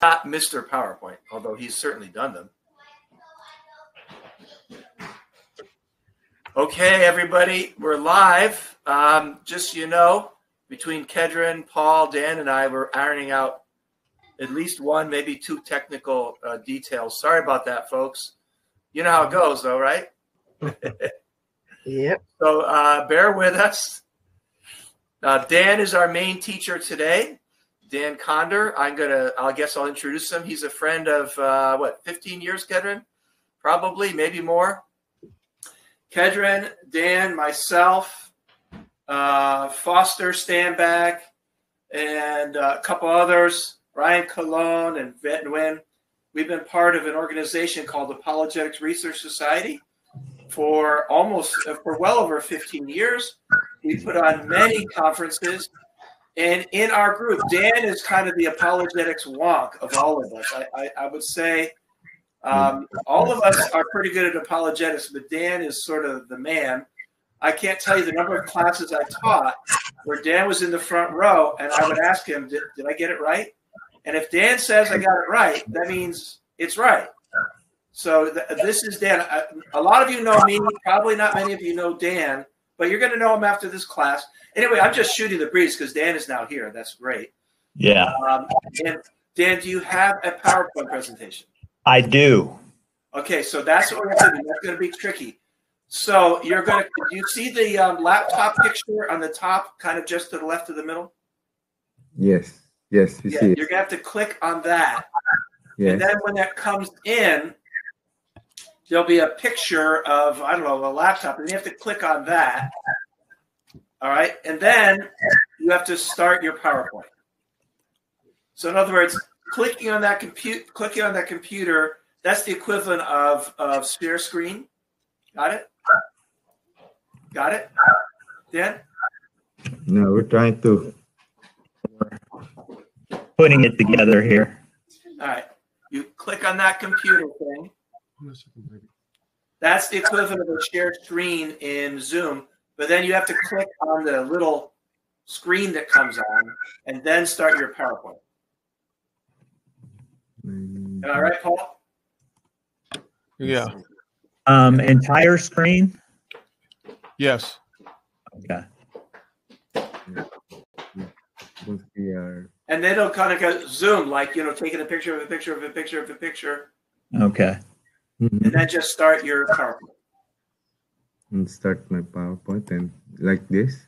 not Mr. PowerPoint, although he's certainly done them. Okay, everybody, we're live. Just so you know, between Kedron, Paul, Dan, and I, we're ironing out at least one, maybe two technical details. Sorry about that, folks. You know how it goes, though, right? Yep. So bear with us. Dan is our main teacher today. Dan Conder. I guess I'll introduce him. He's a friend of 15 years, Kedron? Probably, maybe more. Kedron, Dan, myself, Foster Stanback, and a couple others, Ryan Colon and Vet Nguyen. We've been part of an organization called Apologetics Research Society for well over 15 years. We put on many conferences. And in our group, Dan is kind of the apologetics wonk of all of us. I would say all of us are pretty good at apologetics, but Dan is sort of the man. I can't tell you the number of classes I taught where Dan was in the front row, and I would ask him, did I get it right? And if Dan says I got it right, that means it's right. So this is Dan. A lot of you know me. Probably not many of you know Dan, but you're going to know him after this class. Anyway, I'm just shooting the breeze because Dan is now here. That's great. Yeah. And Dan, do you have a PowerPoint presentation? I do. Okay, so that's what we're going to do. That's going to be tricky. So you're going to – do you see the laptop picture on the top, kind of just to the left of the middle? Yes. Yes, you see it. You're going to have to click on that. Yes. And then when that comes in, there'll be a picture of, I don't know, a laptop, and you have to click on that. All right, and then you have to start your PowerPoint. So in other words, clicking on that computer, that's the equivalent of share screen. Got it? Got it? Dan? No, we're trying to. Putting it together here. All right. You click on that computer thing. That's the equivalent of a shared screen in Zoom. But then you have to click on the little screen that comes on and then start your PowerPoint. All right, Paul? Yeah. Entire screen? Yes. Okay. And then it'll kind of go zoom, like, taking a picture of a picture of a picture of a picture. Okay. And then just start your PowerPoint. And start my PowerPoint and like this.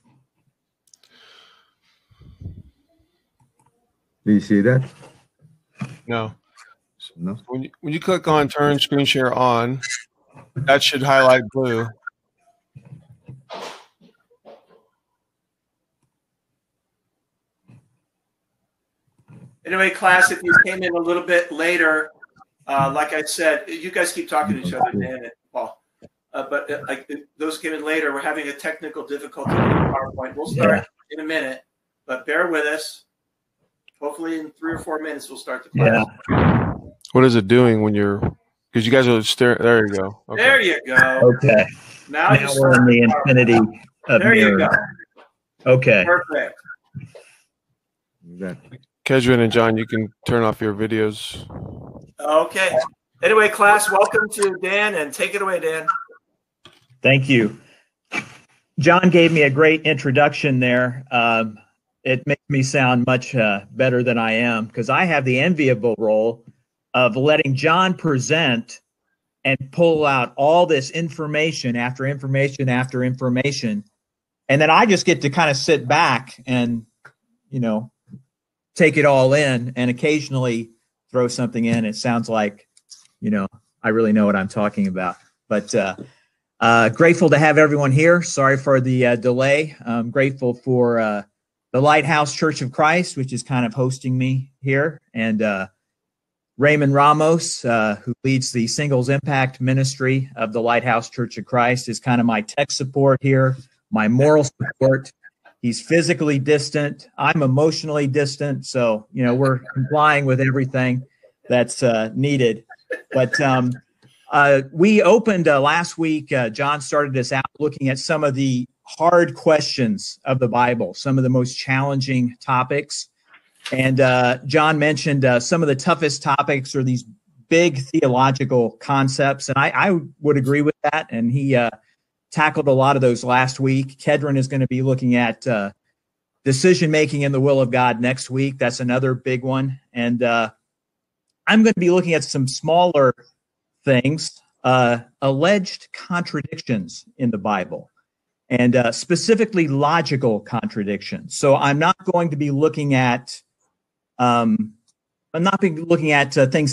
Do you see that? No. No. When you click on turn screen share on, that should highlight blue. Anyway, class, if you came in a little bit later, like I said, you guys keep talking to each other, Dan and Paul. But those came in later. We're having a technical difficulty with PowerPoint. We'll start in a minute, but bear with us. Hopefully in 3 or 4 minutes, we'll start the class. Yeah. What is it doing when you're – because you guys are staring – there you go. Okay. There you go. Okay. Now we're in the infinity of there mirror. You go. Okay. Perfect. Kedron and John, you can turn off your videos. Okay. Anyway, class, welcome to Dan, and take it away, Dan. Thank you. John gave me a great introduction there. It makes me sound much better than I am because I have the enviable role of letting John present and pull out all this information after information after information. And then I just get to kind of sit back and, take it all in and occasionally throw something in. It sounds like, I really know what I'm talking about. But grateful to have everyone here. Sorry for the delay. I'm grateful for the Lighthouse Church of Christ, which is kind of hosting me here, and Raymond Ramos, who leads the Singles Impact Ministry of the Lighthouse Church of Christ, is kind of my tech support here, my moral support. He's physically distant. I'm emotionally distant. So, we're complying with everything that's needed. But we opened last week. John started us out looking at some of the hard questions of the Bible, some of the most challenging topics. And John mentioned some of the toughest topics are these big theological concepts, and I would agree with that. And he tackled a lot of those last week. Kedron is going to be looking at decision-making in the will of God next week. That's another big one. And I'm going to be looking at some smaller things, alleged contradictions in the Bible, and specifically logical contradictions. So I'm not going to be looking at things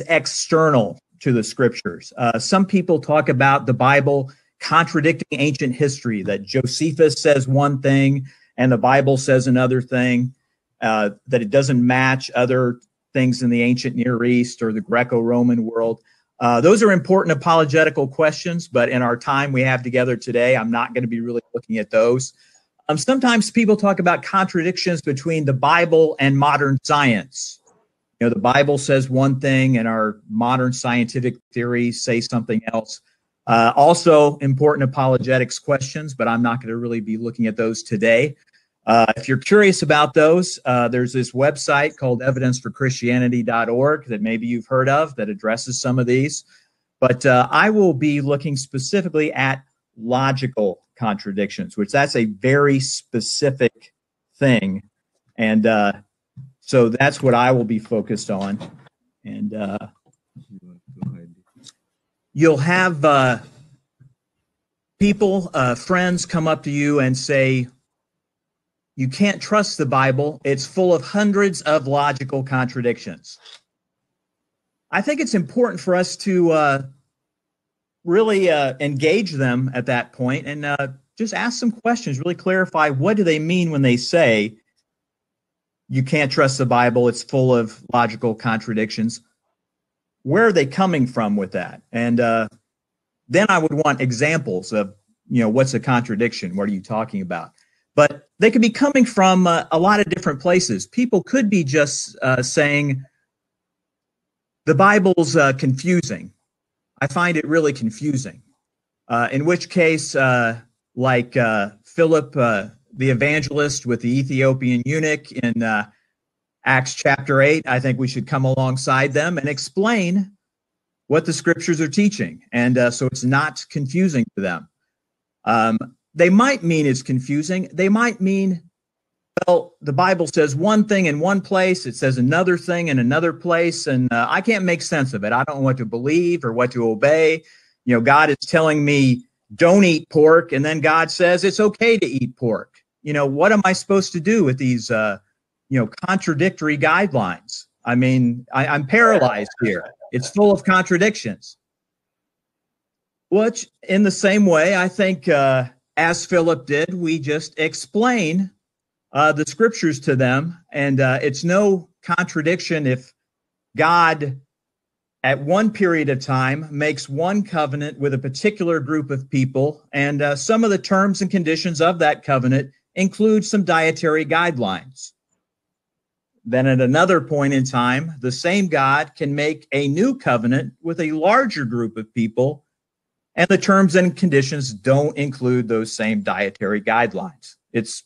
external to the scriptures. Some people talk about the Bible contradicting ancient history, that Josephus says one thing and the Bible says another thing, that it doesn't match other things in the ancient Near East or the Greco-Roman world. Those are important apologetical questions, but in our time we have together today, I'm not going to be really looking at those. Sometimes people talk about contradictions between the Bible and modern science. You know, the Bible says one thing and our modern scientific theories say something else. Also important apologetics questions, but I'm not going to really be looking at those today. If you're curious about those, there's this website called evidenceforchristianity.org that maybe you've heard of that addresses some of these. But I will be looking specifically at logical contradictions, which that's a very specific thing. And so that's what I will be focused on. And you'll have people, friends come up to you and say, you can't trust the Bible. It's full of hundreds of logical contradictions. I think it's important for us to really engage them at that point and just ask some questions, really clarify what do they mean when they say you can't trust the Bible, it's full of logical contradictions. Where are they coming from with that? And then I would want examples of, what's a contradiction? What are you talking about? But they could be coming from a lot of different places. People could be just saying, the Bible's confusing. I find it really confusing. In which case, like Philip, the evangelist with the Ethiopian eunuch in Acts chapter 8, I think we should come alongside them and explain what the scriptures are teaching. And so it's not confusing to them. They might mean it's confusing. They might mean, well, the Bible says one thing in one place, it says another thing in another place, and I can't make sense of it. I don't know what to believe or what to obey. God is telling me don't eat pork, and then God says it's okay to eat pork. What am I supposed to do with these, contradictory guidelines? I mean, I'm paralyzed here. It's full of contradictions. Which, in the same way, I think, as Philip did, we just explain the scriptures to them, and it's no contradiction if God, at one period of time, makes one covenant with a particular group of people, and some of the terms and conditions of that covenant include some dietary guidelines. Then at another point in time, the same God can make a new covenant with a larger group of people, and the terms and conditions don't include those same dietary guidelines. It's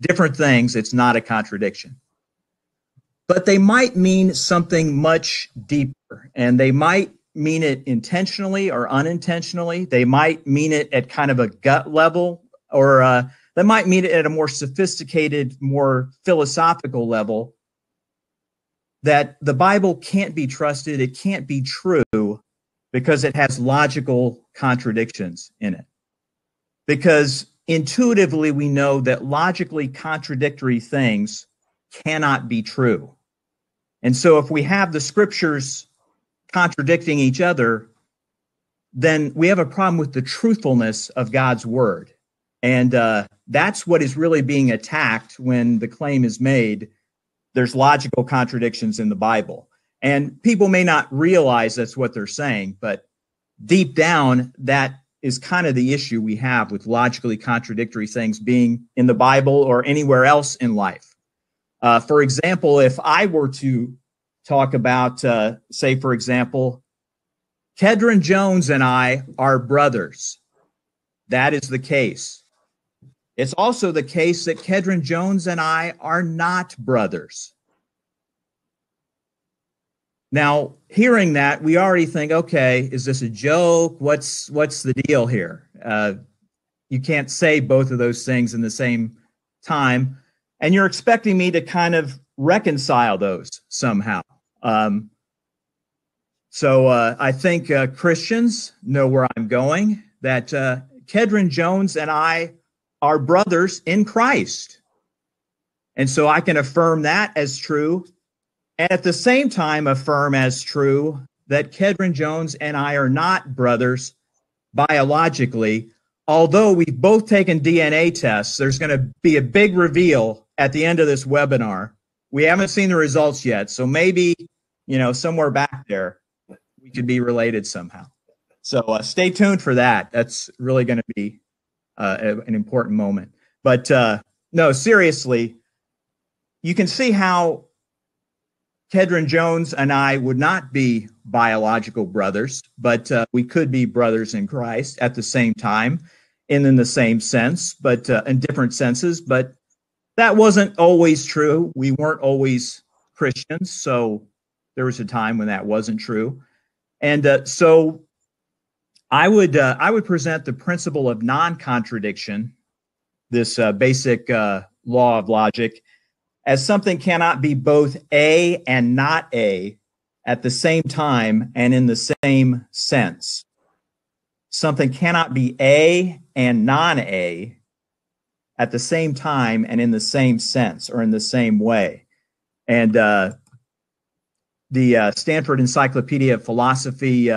different things. It's not a contradiction. But they might mean something much deeper, and they might mean it intentionally or unintentionally. They might mean it at kind of a gut level, or they might mean it at a more sophisticated, more philosophical level, that the Bible can't be trusted, it can't be true, because it has logical contradictions in it. Because intuitively we know that logically contradictory things cannot be true. And so if we have the scriptures contradicting each other, then we have a problem with the truthfulness of God's word. And that's what is really being attacked when the claim is made, there's logical contradictions in the Bible. And people may not realize that's what they're saying, but deep down, that is kind of the issue we have with logically contradictory things being in the Bible or anywhere else in life. For example, if I were to talk about, say, for example, Kedron Jones and I are brothers. That is the case. It's also the case that Kedron Jones and I are not brothers. Now, hearing that, we already think, okay, is this a joke? What's the deal here? You can't say both of those things in the same time, and you're expecting me to kind of reconcile those somehow. So I think Christians know where I'm going, that Kedron Jones and I are brothers in Christ. And so I can affirm that as true, and at the same time affirm as true that Kedron Jones and I are not brothers biologically, although we've both taken DNA tests. There's going to be a big reveal at the end of this webinar. We haven't seen the results yet, so maybe, somewhere back there, we could be related somehow. So stay tuned for that. That's really going to be an important moment. But no, seriously, you can see how Kedron Jones and I would not be biological brothers, but we could be brothers in Christ at the same time and in the same sense, but in different senses. But that wasn't always true. We weren't always Christians, so there was a time when that wasn't true. And so I would present the principle of non-contradiction, this basic law of logic, as something cannot be both A and not A at the same time and in the same sense. Something cannot be A and non-A at the same time and in the same sense or in the same way. And the Stanford Encyclopedia of Philosophy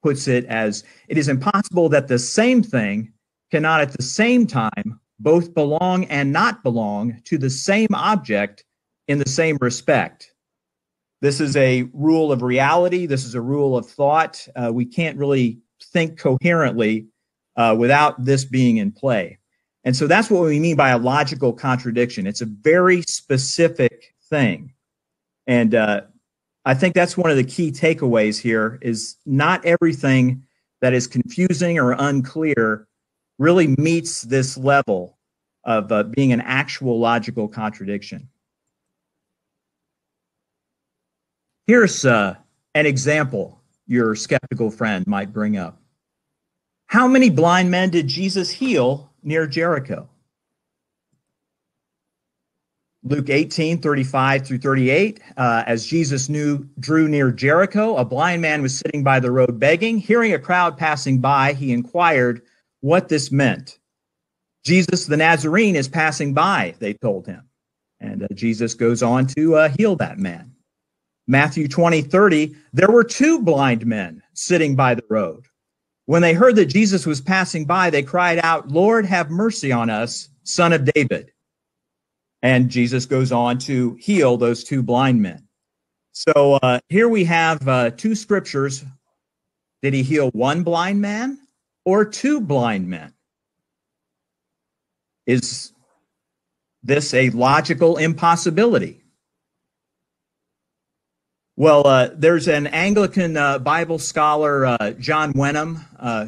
puts it as, it is impossible that the same thing cannot at the same time both belong and not belong to the same object in the same respect. This is a rule of reality. This is a rule of thought. We can't really think coherently without this being in play. And so that's what we mean by a logical contradiction. It's a very specific thing. And I think that's one of the key takeaways here, is not everything that is confusing or unclear really meets this level of being an actual logical contradiction. Here's an example your skeptical friend might bring up. How many blind men did Jesus heal near Jericho? Luke 18:35 through 38, as Jesus drew near Jericho, a blind man was sitting by the road begging. Hearing a crowd passing by, he inquired what this meant. Jesus the Nazarene is passing by, they told him. And Jesus goes on to heal that man. Matthew 20:30, there were two blind men sitting by the road. When they heard that Jesus was passing by, they cried out, "Lord, have mercy on us, Son of David." And Jesus goes on to heal those two blind men. So here we have two scriptures. Did he heal one blind man or two blind men? Is this a logical impossibility? Well, there's an Anglican Bible scholar, John Wenham,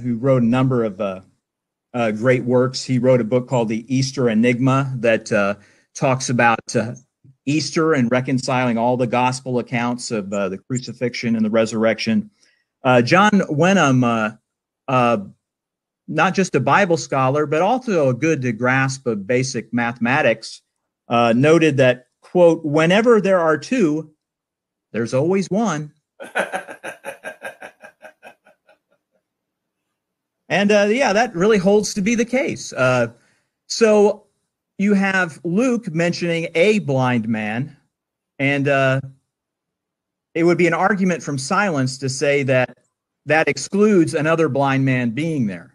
who wrote a number of great works. He wrote a book called The Easter Enigma that talks about Easter and reconciling all the gospel accounts of the crucifixion and the resurrection. John Wenham, not just a Bible scholar, but also a good grasp of basic mathematics, noted that, quote, whenever there are two, there's always one. And yeah, that really holds to be the case. So you have Luke mentioning a blind man, and it would be an argument from silence to say that that excludes another blind man being there.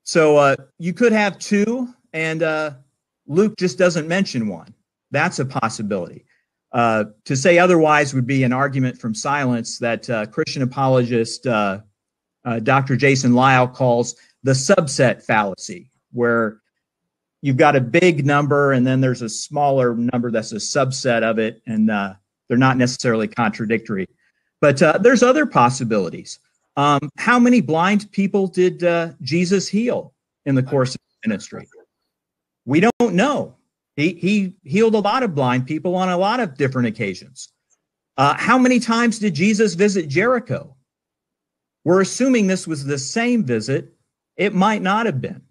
So you could have two, and Luke just doesn't mention one. That's a possibility. To say otherwise would be an argument from silence that Christian apologist Dr. Jason Lyle calls the subset fallacy, where you've got a big number and then there's a smaller number that's a subset of it, and they're not necessarily contradictory. But there's other possibilities. How many blind people did Jesus heal in the course of his ministry? We don't know. He healed a lot of blind people on a lot of different occasions. How many times did Jesus visit Jericho? We're assuming this was the same visit. It might not have been.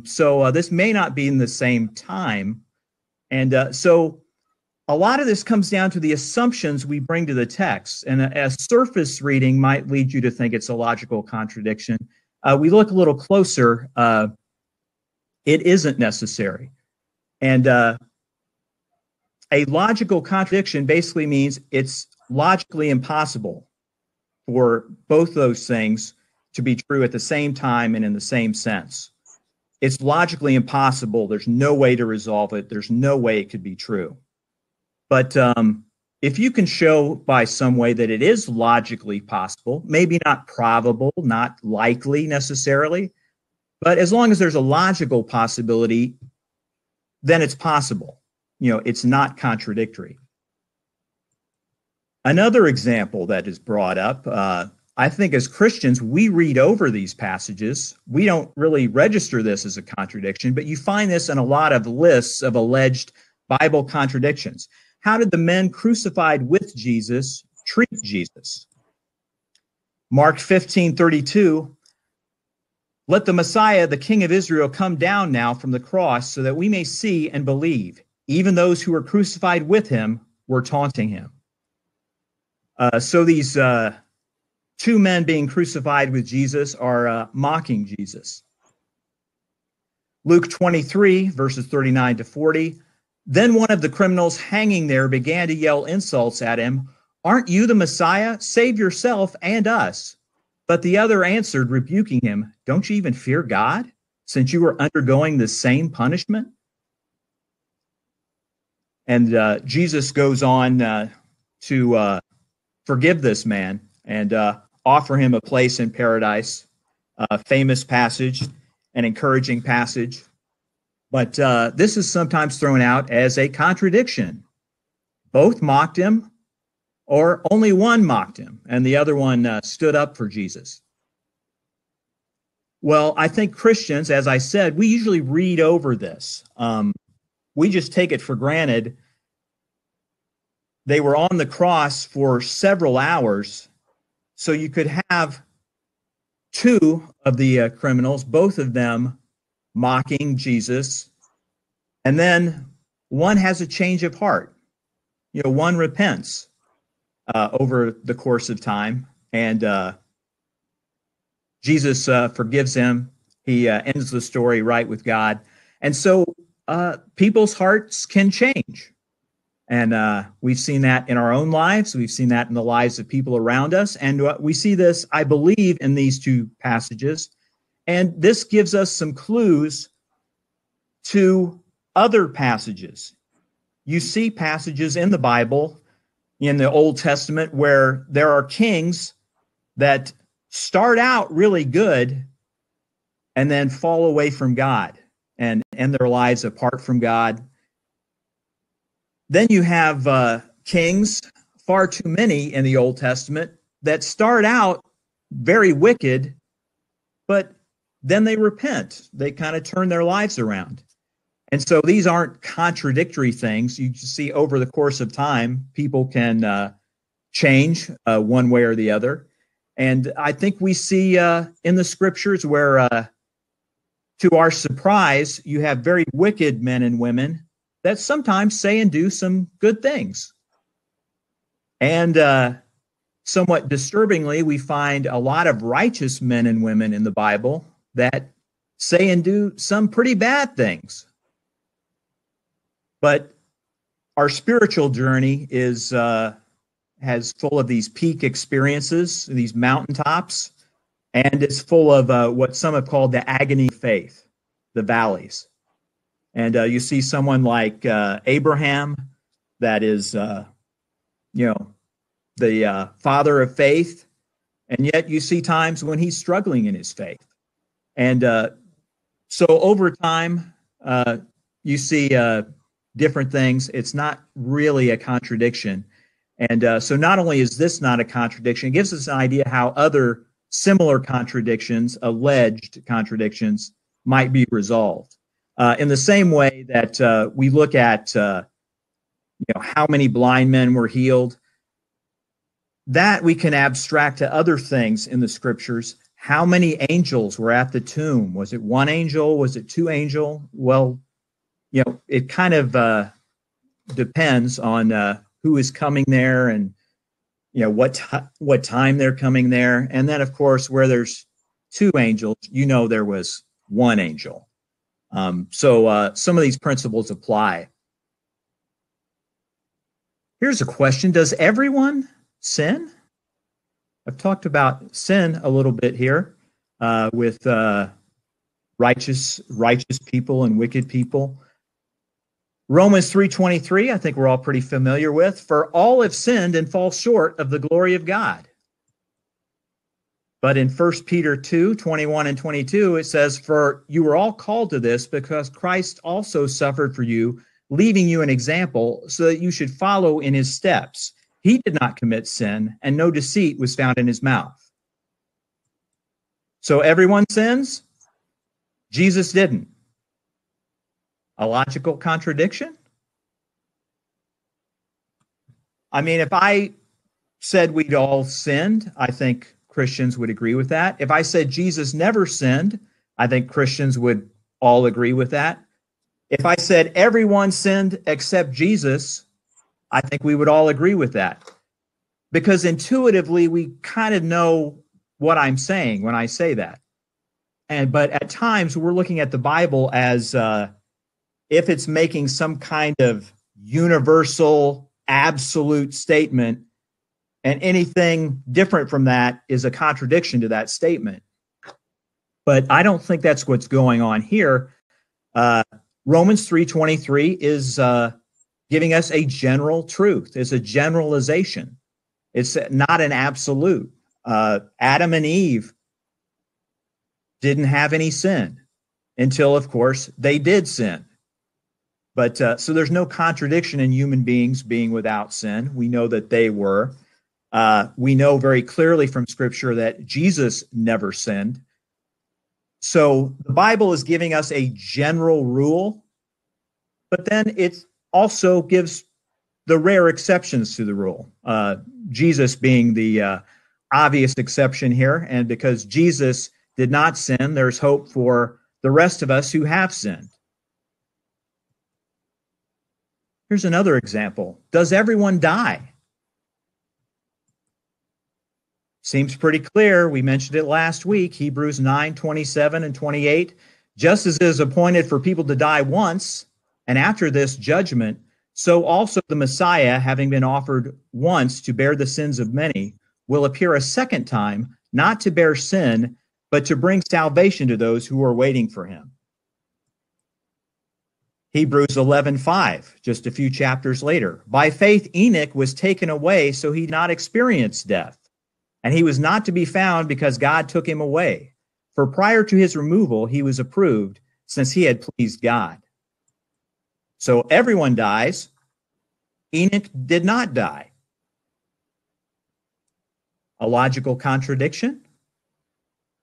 So this may not be in the same time. And so a lot of this comes down to the assumptions we bring to the text. And a surface reading might lead you to think it's a logical contradiction. We look a little closer, it isn't necessary. And a logical contradiction basically means it's logically impossible for both those things to be true at the same time and in the same sense. It's logically impossible. There's no way to resolve it. There's no way it could be true. But if you can show by some way that it is logically possible, maybe not probable, not likely necessarily, but as long as there's a logical possibility, then it's possible. It's not contradictory. Another example that is brought up, I think as Christians, we read over these passages. We don't really register this as a contradiction, but you find this in a lot of lists of alleged Bible contradictions. How did the men crucified with Jesus treat Jesus? Mark 15:32, let the Messiah, the King of Israel, come down now from the cross so that we may see and believe. Even those who were crucified with him were taunting him. So these two men being crucified with Jesus are mocking Jesus. Luke 23, verses 39 to 40. Then one of the criminals hanging there began to yell insults at him. Aren't you the Messiah? Save yourself and us. But the other answered, rebuking him, don't you even fear God, since you are undergoing the same punishment? And Jesus goes on to forgive this man and offer him a place in paradise. A famous passage, an encouraging passage. But this is sometimes thrown out as a contradiction. Both mocked him, or only one mocked him, and the other one stood up for Jesus. Well, I think Christians, as I said, we usually read over this. We just take it for granted. They were on the cross for several hours, so you could have two of the criminals, both of them mocking Jesus, and then one has a change of heart. One repents over the course of time, and Jesus forgives him. He ends the story right with God. And so people's hearts can change. And we've seen that in our own lives. We've seen that in the lives of people around us. And we see this, I believe, in these two passages. And this gives us some clues to other passages. You see passages in the Bible, in the Old Testament, where there are kings that start out really good and then fall away from God and end their lives apart from God. Then you have kings, far too many in the Old Testament, that start out very wicked, but then they repent. They kind of turn their lives around. And so these aren't contradictory things. You see over the course of time, people can change one way or the other. And I think we see in the scriptures where, to our surprise, you have very wicked men and women that sometimes say and do some good things. And somewhat disturbingly, we find a lot of righteous men and women in the Bible that say and do some pretty bad things. But our spiritual journey is has full of these peak experiences, these mountaintops, and it's full of what some have called the agony of faith, the valleys. And you see someone like Abraham, that is, the father of faith, and yet you see times when he's struggling in his faith. And so over time, you see different things. It's not really a contradiction. And so not only is this not a contradiction, it gives us an idea how other similar contradictions, alleged contradictions, might be resolved. In the same way that we look at how many blind men were healed, that we can abstract to other things in the scriptures. How many angels were at the tomb? Was it one angel? Was it two angels? Well, it kind of depends on who is coming there and what time they're coming there. And then, of course, where there's two angels, there was one angel. So some of these principles apply. Here's a question. Does everyone sin? I've talked about sin a little bit here with righteous people and wicked people. Romans 3:23, I think we're all pretty familiar with. For all have sinned and fall short of the glory of God. But in 1 Peter 2:21 and 22, it says, for you were all called to this because Christ also suffered for you, leaving you an example so that you should follow in his steps. He did not commit sin, and no deceit was found in his mouth. So everyone sins? Jesus didn't. A logical contradiction? I mean, if I said we'd all sinned, I think Christians would agree with that. If I said Jesus never sinned, I think Christians would all agree with that. If I said everyone sinned except Jesus, I think we would all agree with that. Because intuitively, we kind of know what I'm saying when I say that. But at times, we're looking at the Bible as if it's making some kind of universal, absolute statement, and anything different from that is a contradiction to that statement. But I don't think that's what's going on here. Romans 3:23 is giving us a general truth. It's a generalization. It's not an absolute. Adam and Eve didn't have any sin until, of course, they did sin. But so there's no contradiction in human beings being without sin. We know that they were. We know very clearly from Scripture that Jesus never sinned. So the Bible is giving us a general rule, but then it also gives the rare exceptions to the rule. Jesus being the obvious exception here, and because Jesus did not sin, there's hope for the rest of us who have sinned. Here's another example. Does everyone die? Seems pretty clear. We mentioned it last week, Hebrews 9:27 and 28. Just as it is appointed for people to die once, and after this judgment, so also the Messiah, having been offered once to bear the sins of many, will appear a second time, not to bear sin, but to bring salvation to those who are waiting for him. Hebrews 11:5, just a few chapters later. By faith, Enoch was taken away so he did not experience death. And he was not to be found because God took him away. For prior to his removal, he was approved, since he had pleased God. So everyone dies. Enoch did not die. A logical contradiction?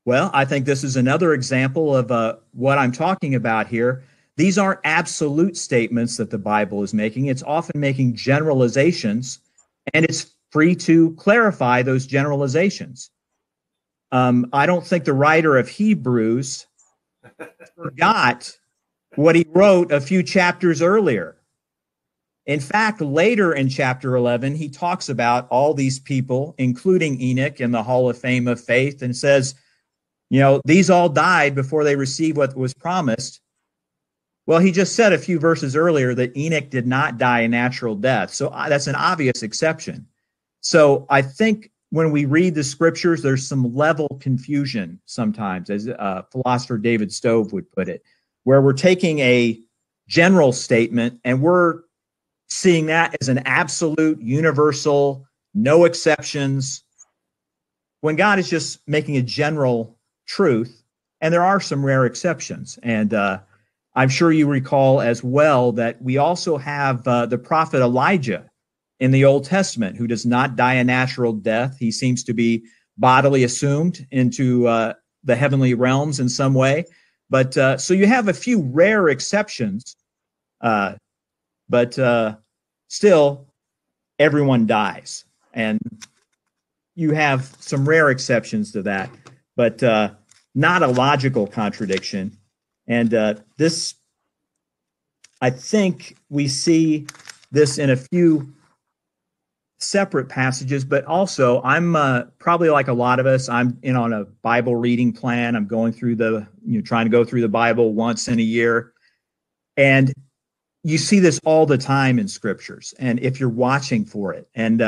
Well, I think this is another example of what I'm talking about here. These aren't absolute statements that the Bible is making. It's often making generalizations, and it's free to clarify those generalizations. I don't think the writer of Hebrews forgot what he wrote a few chapters earlier. In fact, later in chapter 11, he talks about all these people, including Enoch in the Hall of Fame of Faith, and says, these all died before they received what was promised. Well, he just said a few verses earlier that Enoch did not die a natural death. So that's an obvious exception. So I think when we read the scriptures, there's some level confusion sometimes, as philosopher David Stove would put it, where we're taking a general statement and we're seeing that as an absolute, universal, no exceptions, when God is just making a general truth, and there are some rare exceptions. And I'm sure you recall as well that we also have the prophet Elijah in the Old Testament, who does not die a natural death. He seems to be bodily assumed into the heavenly realms in some way. But so you have a few rare exceptions, but still everyone dies. And you have some rare exceptions to that, but not a logical contradiction. And this, I think we see this in a few separate passages, but also I'm probably like a lot of us, I'm in on a Bible reading plan. I'm going through trying to go through the Bible once in a year. And you see this all the time in scriptures. And if you're watching for it, and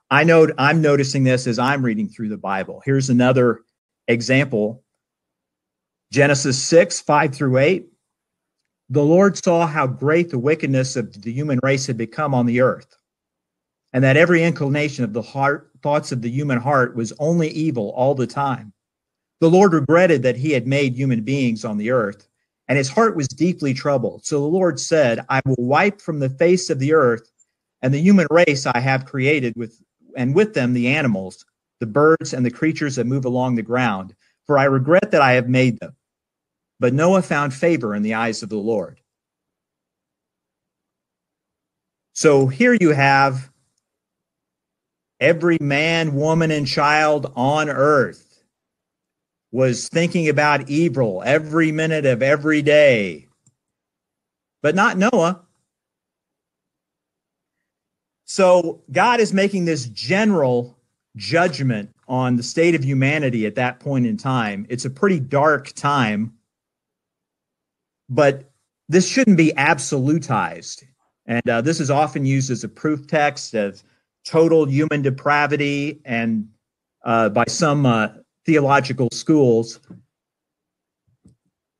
I know I'm noticing this as I'm reading through the Bible. Here's another example. Genesis 6, 5 through 8. The Lord saw how great the wickedness of the human race had become on the earth, and that every inclination of the thoughts of the human heart was only evil all the time. The Lord regretted that he had made human beings on the earth, and his heart was deeply troubled. So the Lord said, I will wipe from the face of the earth and the human race I have created, and with them the animals, the birds, and the creatures that move along the ground, for I regret that I have made them. But Noah found favor in the eyes of the Lord. So here you have every man, woman, and child on earth was thinking about evil every minute of every day, but not Noah. So God is making this general judgment on the state of humanity at that point in time. It's a pretty dark time, but this shouldn't be absolutized. And this is often used as a proof text of total human depravity and by some theological schools.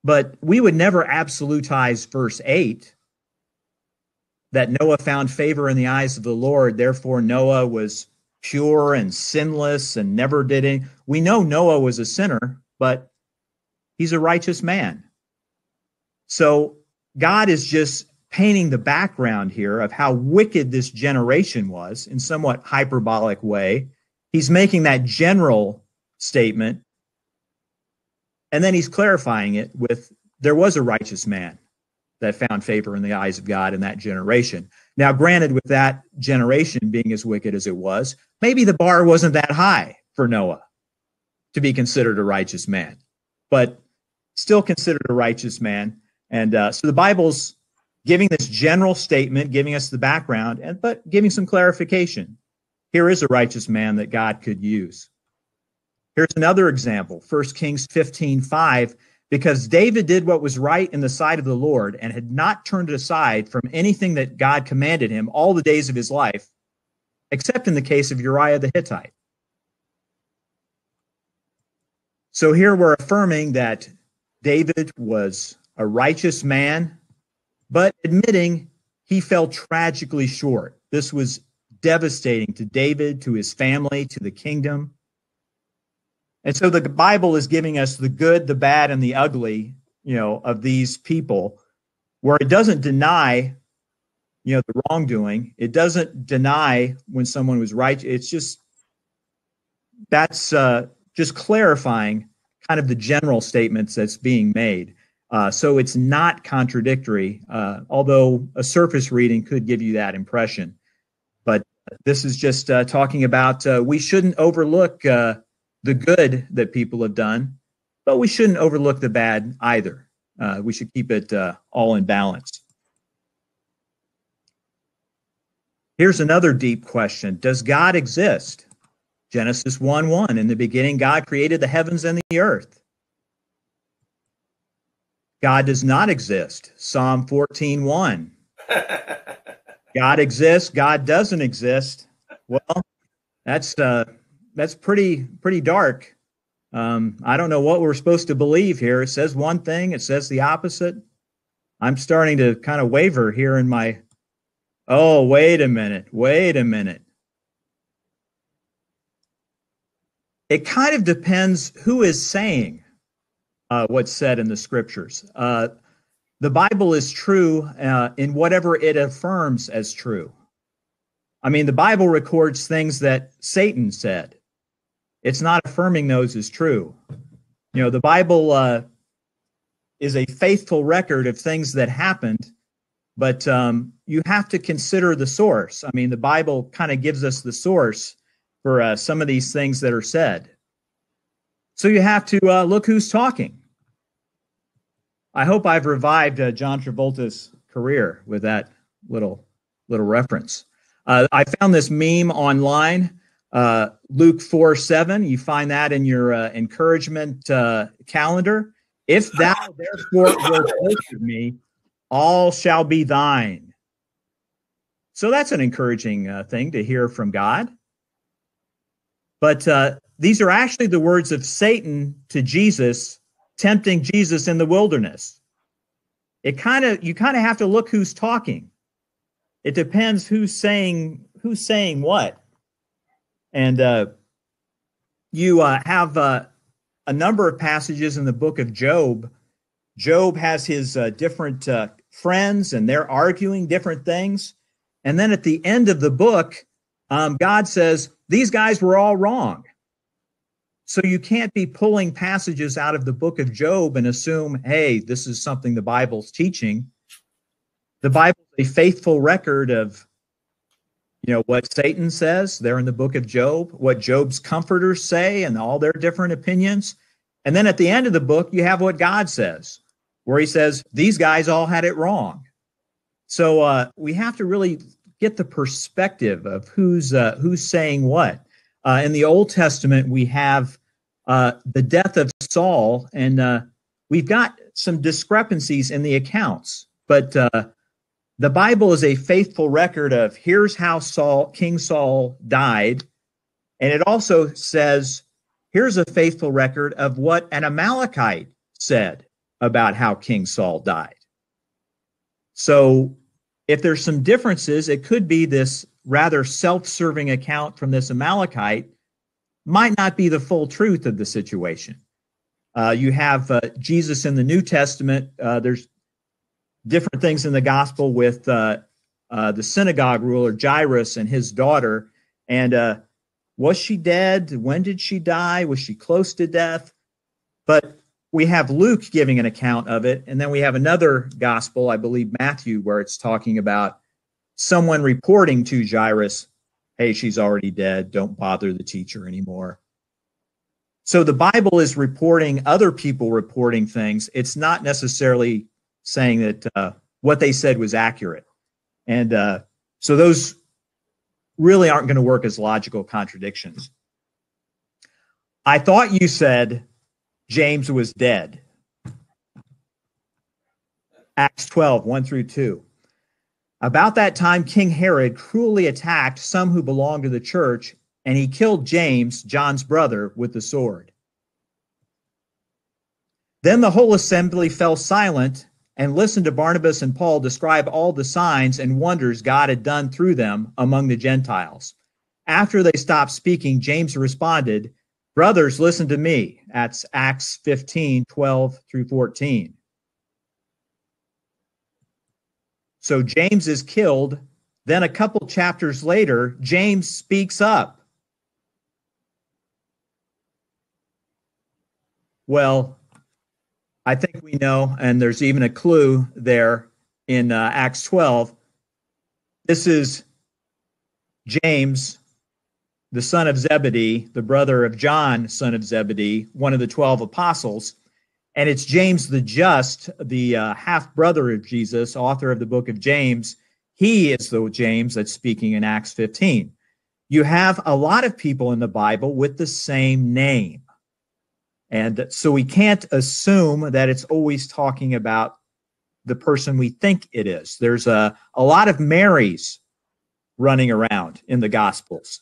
But we would never absolutize verse 8, that Noah found favor in the eyes of the Lord, therefore Noah was pure and sinless and never did any. We know Noah was a sinner, but he's a righteous man. So God is just painting the background here of how wicked this generation was in somewhat hyperbolic way. He's making that general statement, and then he's clarifying it with, there was a righteous man that found favor in the eyes of God in that generation. Now, granted, with that generation being as wicked as it was, maybe the bar wasn't that high for Noah to be considered a righteous man, but still considered a righteous man. And so the Bible's giving this general statement, giving us the background, but giving some clarification. Here is a righteous man that God could use. Here's another example, 1 Kings 15:5, because David did what was right in the sight of the Lord and had not turned aside from anything that God commanded him all the days of his life, except in the case of Uriah the Hittite. So here we're affirming that David was a righteous man, but admitting he fell tragically short. This was devastating to David, to his family, to the kingdom. And so the Bible is giving us the good, the bad, and the ugly, of these people, where it doesn't deny, the wrongdoing. It doesn't deny when someone was right. It's just, that's just clarifying kind of the general statements that's being made. So it's not contradictory, although a surface reading could give you that impression. But this is just talking about we shouldn't overlook the good that people have done, but we shouldn't overlook the bad either. We should keep it all in balance. Here's another deep question. Does God exist? Genesis 1:1, in the beginning, God created the heavens and the earth. God does not exist. Psalm 14:1. God exists. God doesn't exist. Well, that's pretty dark. I don't know what we're supposed to believe here. It says one thing. It says the opposite. I'm starting to kind of waver here in my, wait a minute. It kind of depends who is saying what's said in the scriptures. The Bible is true in whatever it affirms as true. I mean, the Bible records things that Satan said. It's not affirming those as true. The Bible is a faithful record of things that happened, but you have to consider the source. I mean, the Bible kind of gives us the source for some of these things that are said. So you have to look who's talking. I hope I've revived John Travolta's career with that little reference. I found this meme online, Luke 4:7. You find that in your encouragement calendar. If thou therefore wilt worship me, all shall be thine. So that's an encouraging thing to hear from God. But these are actually the words of Satan to Jesus, tempting Jesus in the wilderness. You kind of have to look who's talking. It depends who's saying what. And you have a number of passages in the book of Job. Job has his different friends, and they're arguing different things. And then at the end of the book, God says, these guys were all wrong. So you can't be pulling passages out of the book of Job and assume, hey, this is something the Bible's teaching. The Bible is a faithful record of, what Satan says there in the book of Job, what Job's comforters say and all their different opinions. And then at the end of the book, you have what God says, where he says, these guys all had it wrong. So we have to really get the perspective of who's saying what. In the Old Testament, we have the death of Saul, and we've got some discrepancies in the accounts. But the Bible is a faithful record of here's how King Saul died, and it also says here's a faithful record of what an Amalekite said about how King Saul died. So if there's some differences, it could be this rather self-serving account from this Amalekite might not be the full truth of the situation. You have Jesus in the New Testament. There's different things in the gospel with the synagogue ruler Jairus and his daughter. And was she dead? When did she die? Was she close to death? But we have Luke giving an account of it. And then we have another gospel, I believe Matthew, where it's talking about someone reporting to Jairus, hey, she's already dead. Don't bother the teacher anymore. So the Bible is reporting other people reporting things. It's not necessarily saying that what they said was accurate. And so those really aren't going to work as logical contradictions. I thought you said James was dead. Acts 12, 1-2. About that time, King Herod cruelly attacked some who belonged to the church, and he killed James, John's brother, with the sword. Then the whole assembly fell silent and listened to Barnabas and Paul describe all the signs and wonders God had done through them among the Gentiles. After they stopped speaking, James responded, brothers, listen to me. That's Acts 15, 12-14. So James is killed. Then a couple chapters later, James speaks up. Well, I think we know, and there's even a clue there in Acts 12. This is James, the son of Zebedee, the brother of John, son of Zebedee, one of the 12 apostles. And it's James the Just, the half-brother of Jesus, author of the book of James. He is the James that's speaking in Acts 15. You have a lot of people in the Bible with the same name. And so we can't assume that it's always talking about the person we think it is. There's a lot of Marys running around in the Gospels.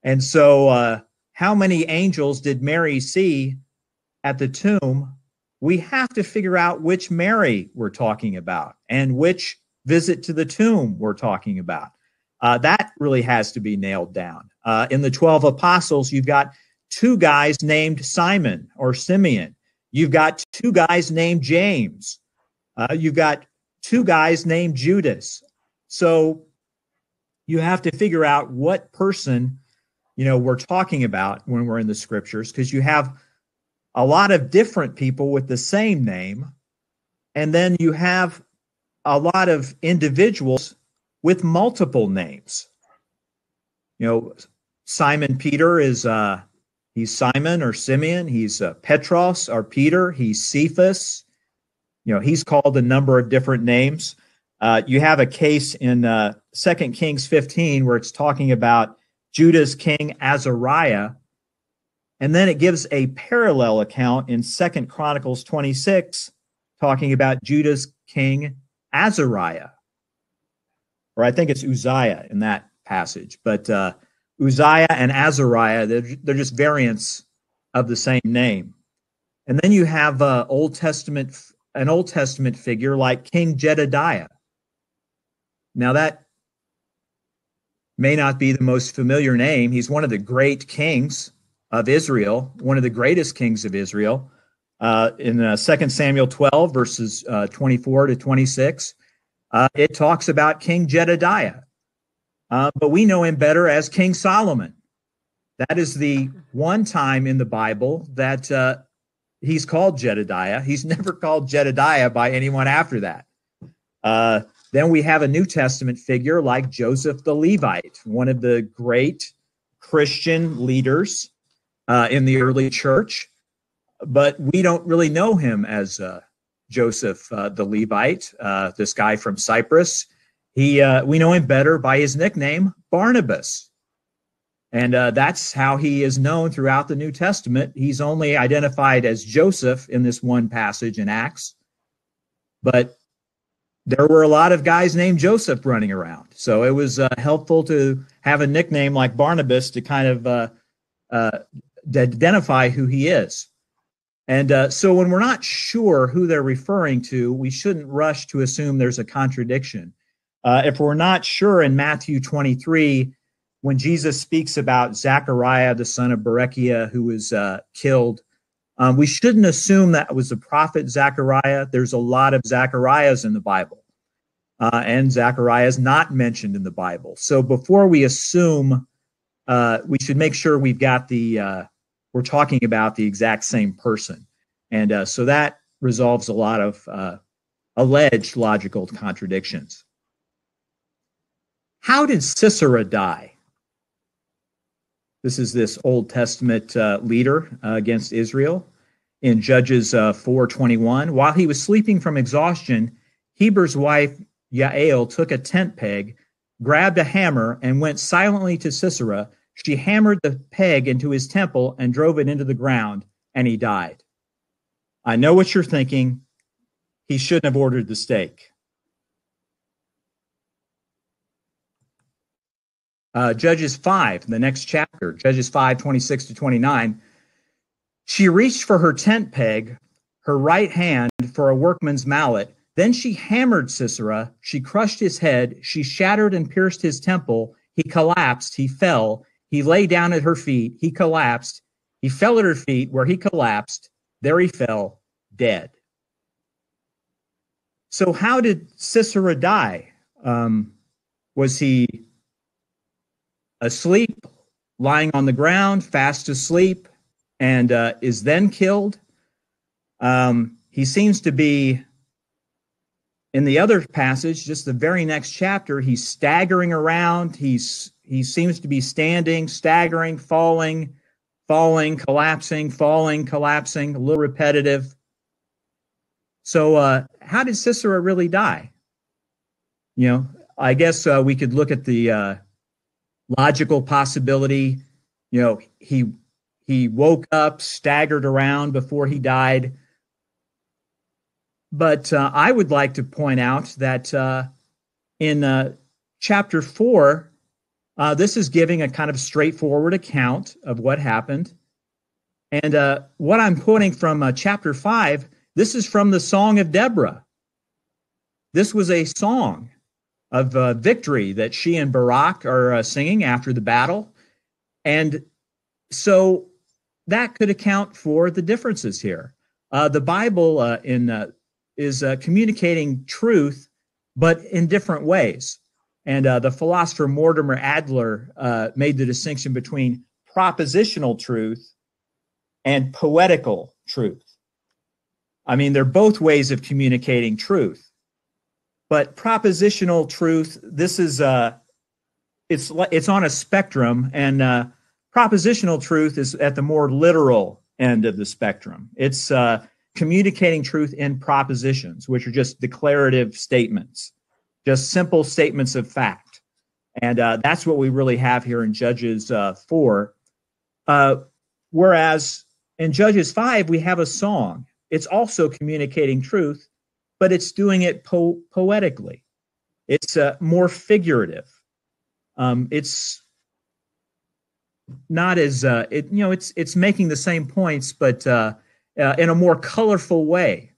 And so how many angels did Mary see at the tomb? We have to figure out which Mary we're talking about and which visit to the tomb we're talking about. That really has to be nailed down. In the 12 apostles, you've got 2 guys named Simon or Simeon. You've got 2 guys named James. You've got 2 guys named Judas. So you have to figure out what person, we're talking about when we're in the scriptures, because you have a lot of different people with the same name. And then you have a lot of individuals with multiple names. Simon Peter is he's Simon or Simeon. He's Petros or Peter. He's Cephas. He's called a number of different names. You have a case in 2 Kings 15 where it's talking about Judah's king Azariah, and then it gives a parallel account in 2 Chronicles 26 talking about Judah's king Azariah, or I think it's Uzziah in that passage. But Uzziah and Azariah, they're just variants of the same name. And then you have an Old Testament figure like King Jedediah. Now that may not be the most familiar name. He's one of the great kings of Israel, one of the greatest kings of Israel. In 2 Samuel 12, verses 24 to 26, it talks about King Jedediah. But we know him better as King Solomon. That is the one time in the Bible that he's called Jedediah. He's never called Jedediah by anyone after that. Then we have a New Testament figure like Joseph the Levite, one of the great Christian leaders in the early church. But we don't really know him as Joseph the Levite, this guy from Cyprus. We know him better by his nickname, Barnabas. And that's how he is known throughout the New Testament. He's only identified as Joseph in this one passage in Acts. But there were a lot of guys named Joseph running around. So it was helpful to have a nickname like Barnabas to kind of identify who he is. And so when we're not sure who they're referring to, we shouldn't rush to assume there's a contradiction. If we're not sure in Matthew 23, when Jesus speaks about Zechariah, the son of Berechiah, who was killed, we shouldn't assume that was the prophet Zechariah. There's a lot of Zechariahs in the Bible, and Zechariah is not mentioned in the Bible. So before we assume, we should make sure we've got we're talking about the exact same person. And so that resolves a lot of alleged logical contradictions. How did Sisera die? This is this Old Testament leader against Israel in Judges 4:21. While he was sleeping from exhaustion, Heber's wife Yael took a tent peg, grabbed a hammer, and went silently to Sisera. She hammered the peg into his temple and drove it into the ground, and he died. I know what you're thinking. He shouldn't have ordered the steak. Judges 5, the next chapter, Judges 5:26 to 29. She reached for her tent peg, her right hand for a workman's mallet. Then she hammered Sisera. She crushed his head. She shattered and pierced his temple. He collapsed. He fell. He lay down at her feet. He collapsed. He fell at her feet where he collapsed. There he fell, dead. So how did Sisera die? Was he asleep, lying on the ground, fast asleep, and is then killed? He seems to be, in the other passage, just the very next chapter, he's staggering around. He seems to be standing, staggering, falling, collapsing, falling, collapsing, a little repetitive. So how did Sisera really die? I guess we could look at the logical possibility. He woke up, staggered around before he died. But I would like to point out that in chapter 4, this is giving a kind of straightforward account of what happened. And what I'm quoting from chapter 5, this is from the Song of Deborah. This was a song of victory that she and Barak are singing after the battle. And so that could account for the differences here. The Bible is communicating truth, but in different ways. And the philosopher Mortimer Adler made the distinction between propositional truth and poetical truth. I mean, they're both ways of communicating truth. But propositional truth, this is it's on a spectrum, and Propositional truth is at the more literal end of the spectrum. It's communicating truth in propositions, which are just declarative statements, just simple statements of fact. And that's what we really have here in Judges 4. Whereas in Judges 5, we have a song. It's also communicating truth, but it's doing it poetically. It's more figurative. It's not as it's making the same points, but in a more colorful way.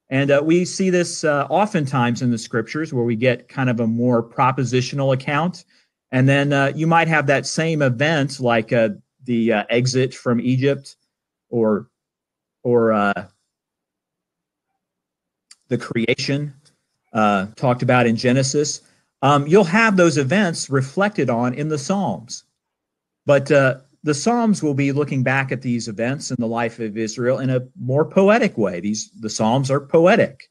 And we see this oftentimes in the scriptures, where we get kind of a more propositional account, and then you might have that same event, like the exit from Egypt, or the creation talked about in Genesis. You'll have those events reflected on in the Psalms. But the Psalms will be looking back at these events in the life of Israel in a more poetic way. The Psalms are poetic.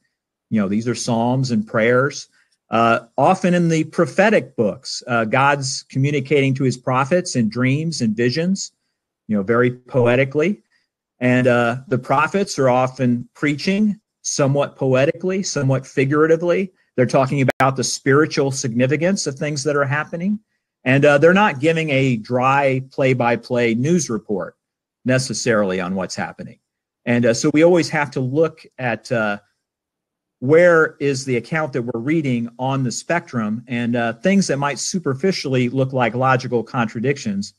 These are psalms and prayers. Often in the prophetic books, God's communicating to his prophets in dreams and visions, very poetically. And the prophets are often preaching somewhat poetically, somewhat figuratively. They're talking about the spiritual significance of things that are happening. And they're not giving a dry play-by-play news report necessarily on what's happening. And so we always have to look at where is the account that we're reading on the spectrum, and things that might superficially look like logical contradictions.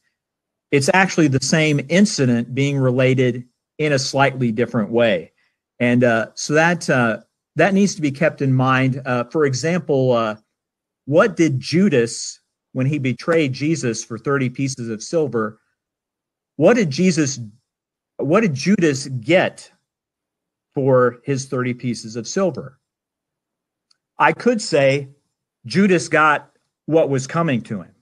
It's actually the same incident being related in a slightly different way. And so that needs to be kept in mind. For example, what did Judas, when he betrayed Jesus for 30 pieces of silver, what did Judas get for his 30 pieces of silver? I could say Judas got what was coming to him.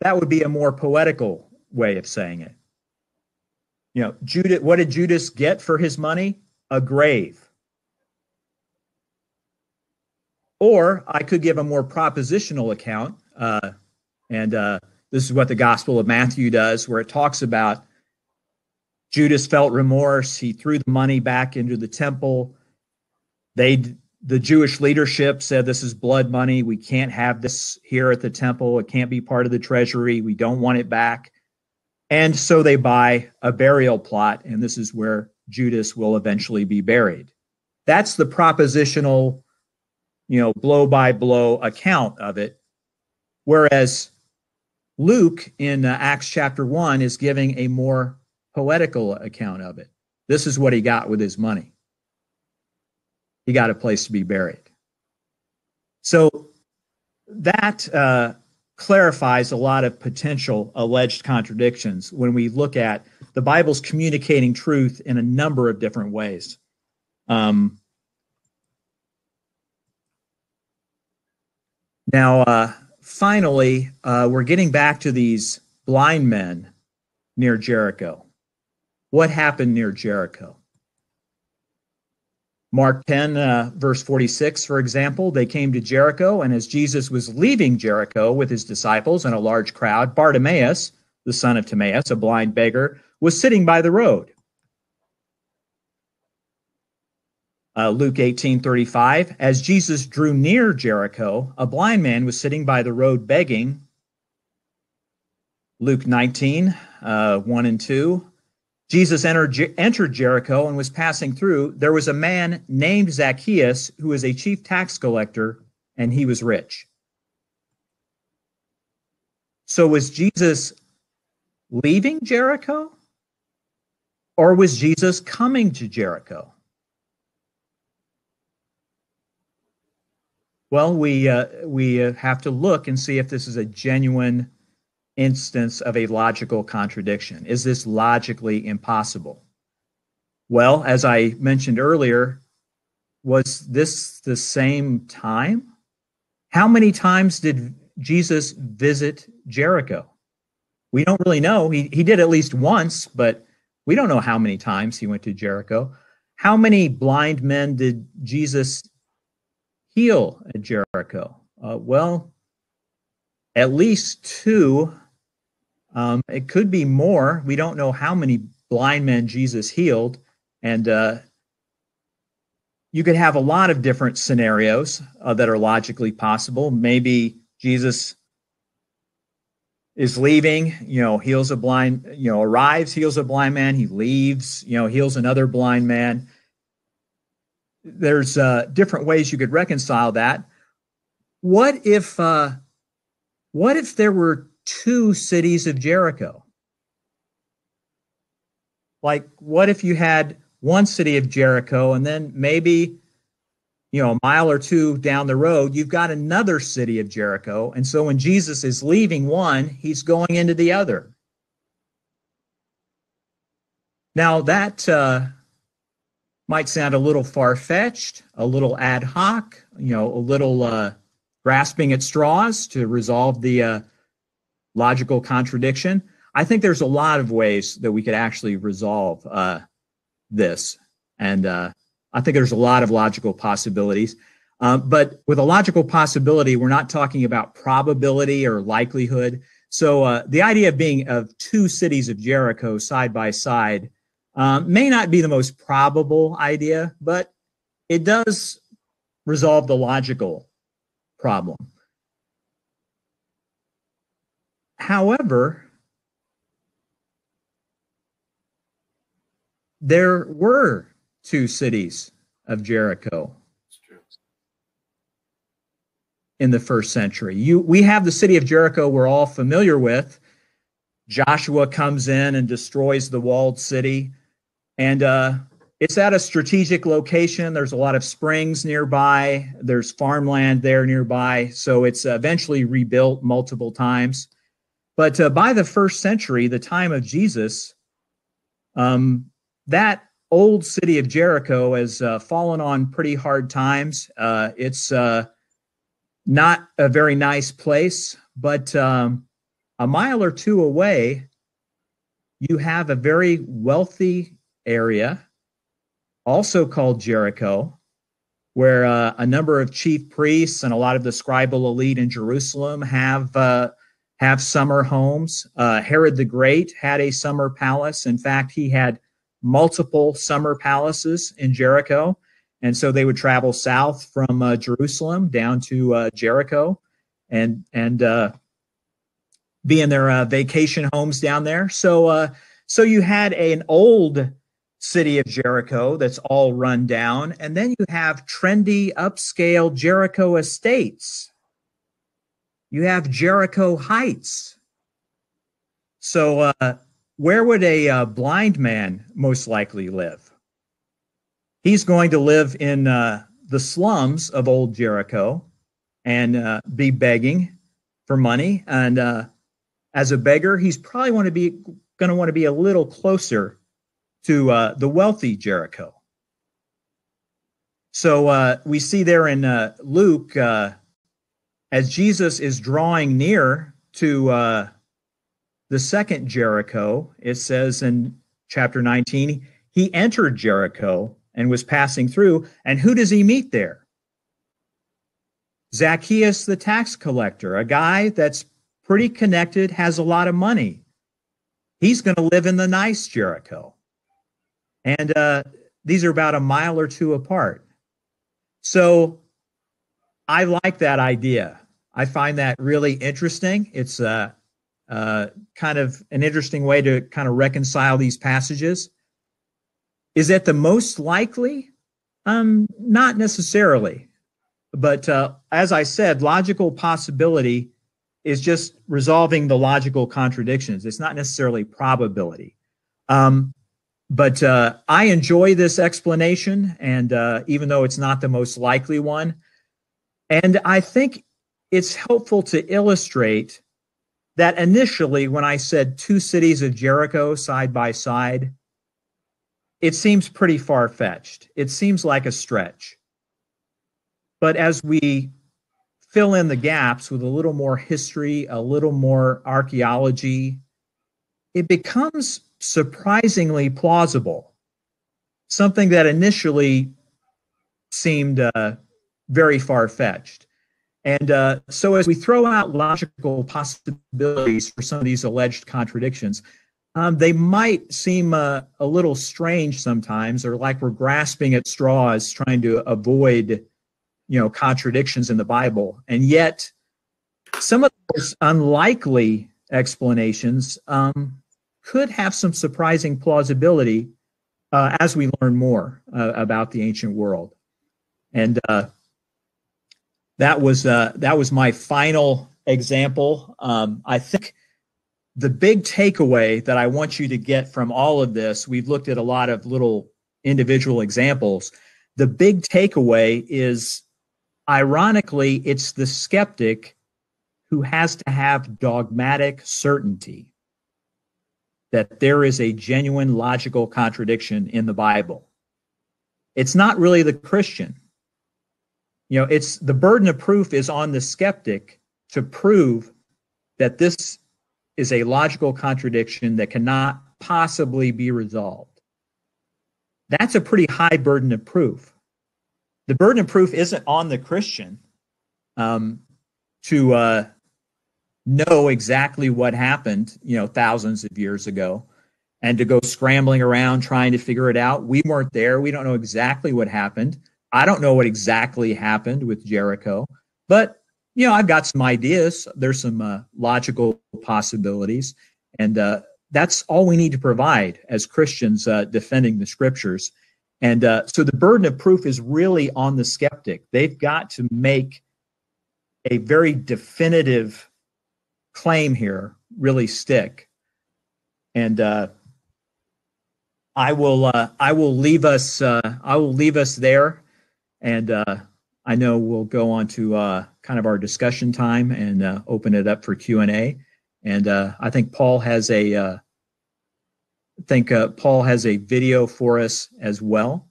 That would be a more poetical way of saying it. What did Judas get for his money? A grave. Or I could give a more propositional account, and this is what the Gospel of Matthew does, where it talks about Judas felt remorse. He threw the money back into the temple. The Jewish leadership said, this is blood money. We can't have this here at the temple. It can't be part of the treasury. We don't want it back. And so they buy a burial plot, and this is where Judas will eventually be buried. That's the propositional, blow-by-blow account of it. Whereas Luke in Acts chapter 1 is giving a more poetical account of it. This is what he got with his money. He got a place to be buried. So that clarifies a lot of potential alleged contradictions when we look at the Bible's communicating truth in a number of different ways. Now, finally, we're getting back to these blind men near Jericho. What happened near Jericho? Mark 10, verse 46, for example, they came to Jericho, and as Jesus was leaving Jericho with his disciples and a large crowd, Bartimaeus, the son of Timaeus, a blind beggar, was sitting by the road. Luke 18:35, as Jesus drew near Jericho, a blind man was sitting by the road begging. Luke 19, 1 and 2. Jesus entered Jericho and was passing through. There was a man named Zacchaeus who was a chief tax collector, and he was rich. So was Jesus leaving Jericho, or was Jesus coming to Jericho? Well, we have to look and see if this is a genuine instance of a logical contradiction. Is this logically impossible? Well, as I mentioned earlier, was this the same time? How many times did Jesus visit Jericho? We don't really know. He did at least once, but we don't know how many times he went to Jericho. How many blind men did Jesus heal at Jericho? Well, at least 2 It could be more. We don't know how many blind men Jesus healed. And you could have a lot of different scenarios that are logically possible. Maybe Jesus is leaving, heals a blind, arrives, heals a blind man. He leaves, heals another blind man. There's different ways you could reconcile that. What if there were two cities of Jericho? Like, what if you had one city of Jericho, and then maybe, a mile or two down the road, you've got another city of Jericho. And so when Jesus is leaving one, he's going into the other. Now, that might sound a little far-fetched, a little ad hoc, a little grasping at straws to resolve the logical contradiction. I think there's a lot of ways that we could actually resolve this. And I think there's a lot of logical possibilities. But with a logical possibility, we're not talking about probability or likelihood. So the idea of two cities of Jericho side by side may not be the most probable idea, but it does resolve the logical problem. However, there were two cities of Jericho in the first century. We have the city of Jericho we're all familiar with. Joshua comes in and destroys the walled city. And it's at a strategic location. There's a lot of springs nearby. There's farmland there nearby. So it's eventually rebuilt multiple times. But by the first century, the time of Jesus, that old city of Jericho has fallen on pretty hard times. It's not a very nice place, but a mile or two away, you have a very wealthy area, also called Jericho, where a number of chief priests and a lot of the scribal elite in Jerusalem have summer homes. Herod the Great had a summer palace. In fact, he had multiple summer palaces in Jericho. And so they would travel south from Jerusalem down to Jericho and be in their vacation homes down there. So you had an old city of Jericho that's all run down. And then you have trendy, upscale Jericho estates. You have Jericho Heights. So where would a blind man most likely live? He's going to live in the slums of old Jericho and be begging for money. And as a beggar, he's probably going to want to be a little closer to the wealthy Jericho. So we see there in Luke, as Jesus is drawing near to the second Jericho, it says in chapter 19, he entered Jericho and was passing through. And who does he meet there? Zacchaeus, the tax collector, a guy that's pretty connected, has a lot of money. He's going to live in the nice Jericho. And these are about a mile or two apart. So I like that idea. I find that really interesting. It's kind of an interesting way to kind of reconcile these passages. Is that the most likely? Not necessarily. But as I said, logical possibility is just resolving the logical contradictions. It's not necessarily probability. But I enjoy this explanation, and even though it's not the most likely one, and I think it's helpful to illustrate that initially when I said two cities of Jericho side by side, it seems pretty far-fetched. It seems like a stretch. But as we fill in the gaps with a little more history, a little more archaeology, it becomes surprisingly plausible. Something that initially seemed very far-fetched. And so as we throw out logical possibilities for some of these alleged contradictions, they might seem a little strange sometimes, or like we're grasping at straws trying to avoid, contradictions in the Bible. And yet some of those unlikely explanations could have some surprising plausibility as we learn more about the ancient world. And that was my final example. I think the big takeaway that I want you to get from all of this, we've looked at a lot of little individual examples. The big takeaway is, ironically, it's the skeptic who has to have dogmatic certainty that there is a genuine logical contradiction in the Bible. It's not really the Christian. It's the burden of proof is on the skeptic to prove that this is a logical contradiction that cannot possibly be resolved. That's a pretty high burden of proof. The burden of proof isn't on the Christian to know exactly what happened, thousands of years ago, and to go scrambling around trying to figure it out. We weren't there. We don't know exactly what happened. I don't know what exactly happened with Jericho, but I've got some ideas. There's some logical possibilities, and that's all we need to provide as Christians defending the scriptures. And so the burden of proof is really on the skeptic. They've got to make a very definitive claim here, really stick. And I will leave us there, and I know we'll go on to kind of our discussion time and open it up for Q&A. And I think Paul has a video for us as well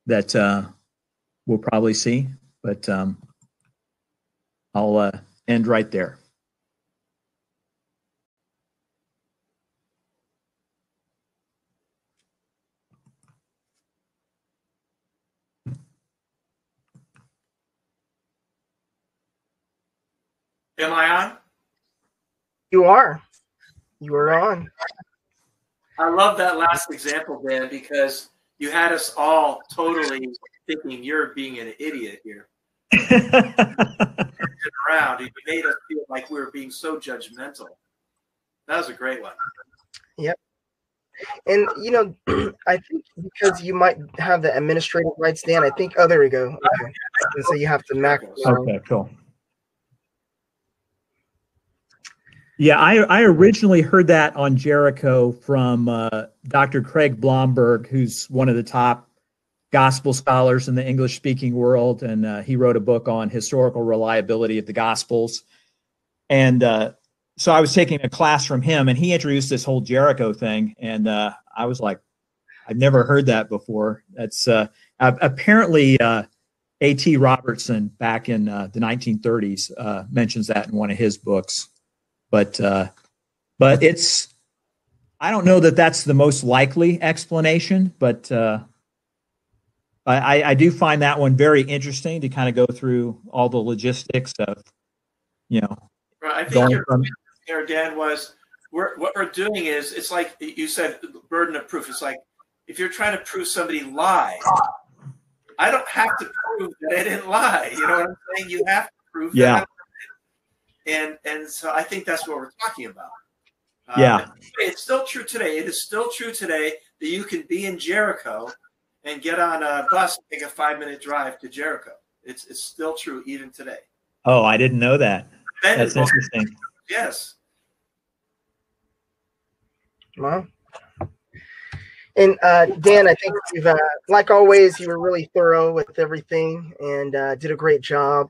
that we'll probably see. But I'll end right there. Am I on? You are. You are on. I love that last example, Dan, because you had us all totally thinking you're being an idiot here. Around, you made us feel like we were being so judgmental. That was a great one. Yep. And I think because you might have the administrative rights, Dan. I think. Oh, there we go. Okay. And so you have to max. Okay, cool. Yeah, I originally heard that on Jericho from Dr. Craig Blomberg, who's one of the top gospel scholars in the English-speaking world, and he wrote a book on historical reliability of the Gospels. And so I was taking a class from him, and he introduced this whole Jericho thing, and I was like, I've never heard that before. That's apparently A.T. Robertson back in the 1930s mentions that in one of his books. But it's, I don't know that that's the most likely explanation, but I do find that one very interesting to kind of go through all the logistics of, Right. I think your point there, Dan, was what we're doing is, it's like you said, burden of proof. It's like if you're trying to prove somebody lied, I don't have to prove that I didn't lie. You know what I'm saying? You have to prove that. And so I think that's what we're talking about. It's still true today. It is still true today that you can be in Jericho and get on a bus and take a 5-minute drive to Jericho. It's still true even today. Oh, I didn't know that. That's interesting. Yes. Wow. And Dan, I think you've, like always, you were really thorough with everything and did a great job.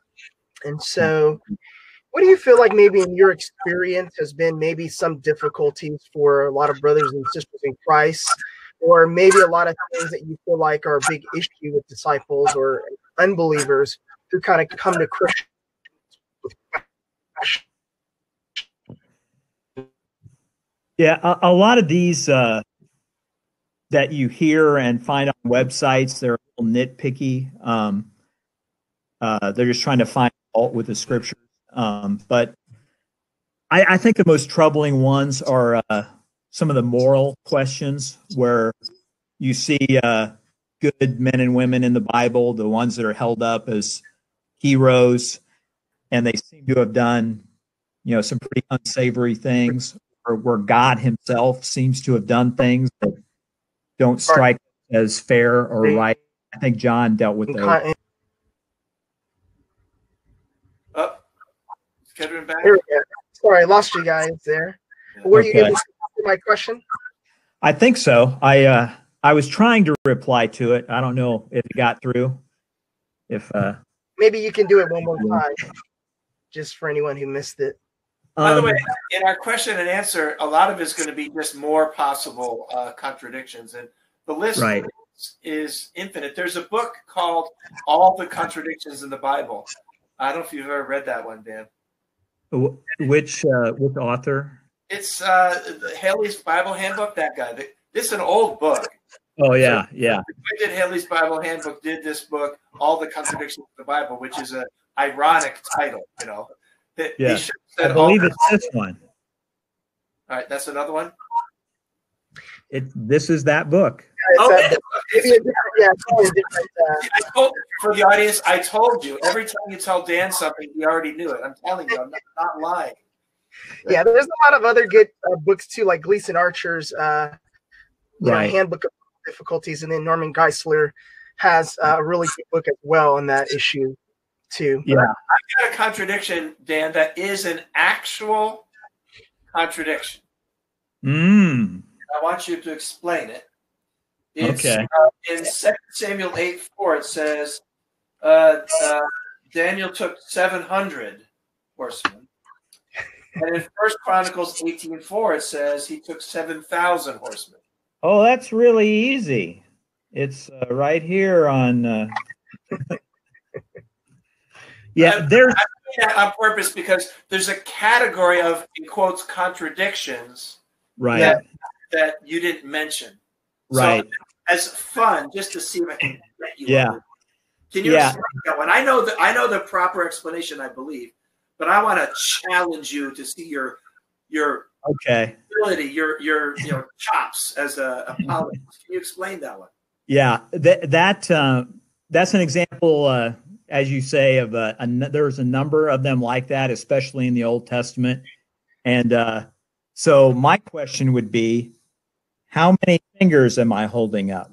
And so, what do you feel like maybe in your experience has been maybe some difficulties for a lot of brothers and sisters in Christ, or maybe a lot of things that you feel like are a big issue with disciples or unbelievers who kind of come to Christians with questions? Yeah, a lot of these that you hear and find on websites, they're a little nitpicky. They're just trying to find fault with the scriptures. But I think the most troubling ones are some of the moral questions where you see good men and women in the Bible, the ones that are held up as heroes, and they seem to have done, some pretty unsavory things, or where God himself seems to have done things that don't strike as fair or right. I think John dealt with those. Oh, is Kedron back? Here we go. Sorry, I lost you guys there. Were you able to answer my question? I think so. I was trying to reply to it. I don't know if it got through. If maybe you can do it one more time, just for anyone who missed it. By the way, in our question and answer, a lot of it's going to be just more possible contradictions, and the list is infinite. There's a book called "All the Contradictions in the Bible." I don't know if you've ever read that one, Dan. Which author? It's Haley's Bible Handbook. That guy. This is an old book. Oh yeah, so, yeah. We did Haley's Bible Handbook. Did this book, "All the Contradictions in the Bible," which is an ironic title, Yeah, I believe it's this one. All right, that's another one. This is that book. For the audience, I told you. Every time you tell Dan something, he already knew it. I'm telling you, I'm not lying. Yeah, there's a lot of other good books too, like Gleason Archer's Handbook of Difficulties, and then Norman Geisler has a really good book as well on that issue too. Yeah, I've got a contradiction, Dan, that is an actual contradiction. I want you to explain it. It's, okay. In 2 Samuel 8:4, it says Daniel took 700 horsemen. And in 1 Chronicles 18:4, it says he took 7,000 horsemen. Oh, that's really easy. It's right here on. Yeah, there's. I'm doing that on purpose because there's a category of, in quotes, contradictions. Right. That you didn't mention. Right. So, as fun, just to see if I can get you. Yeah. Can you explain that one? I know the proper explanation, I believe, but I want to challenge you to see your ability, your chops as a apologist. Can you explain that one? Yeah, that's an example, as you say, of there's a number of them like that, especially in the Old Testament. And so my question would be, how many fingers am I holding up?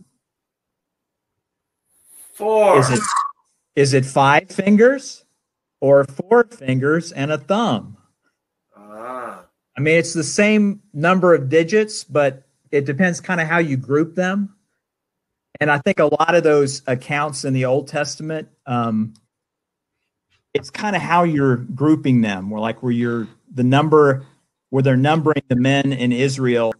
4. Is it 5 fingers or 4 fingers and a thumb? I mean, it's the same number of digits, but it depends kind of how you group them. And I think a lot of those accounts in the Old Testament, it's kind of how you're grouping them. Where they're numbering the men in Israel,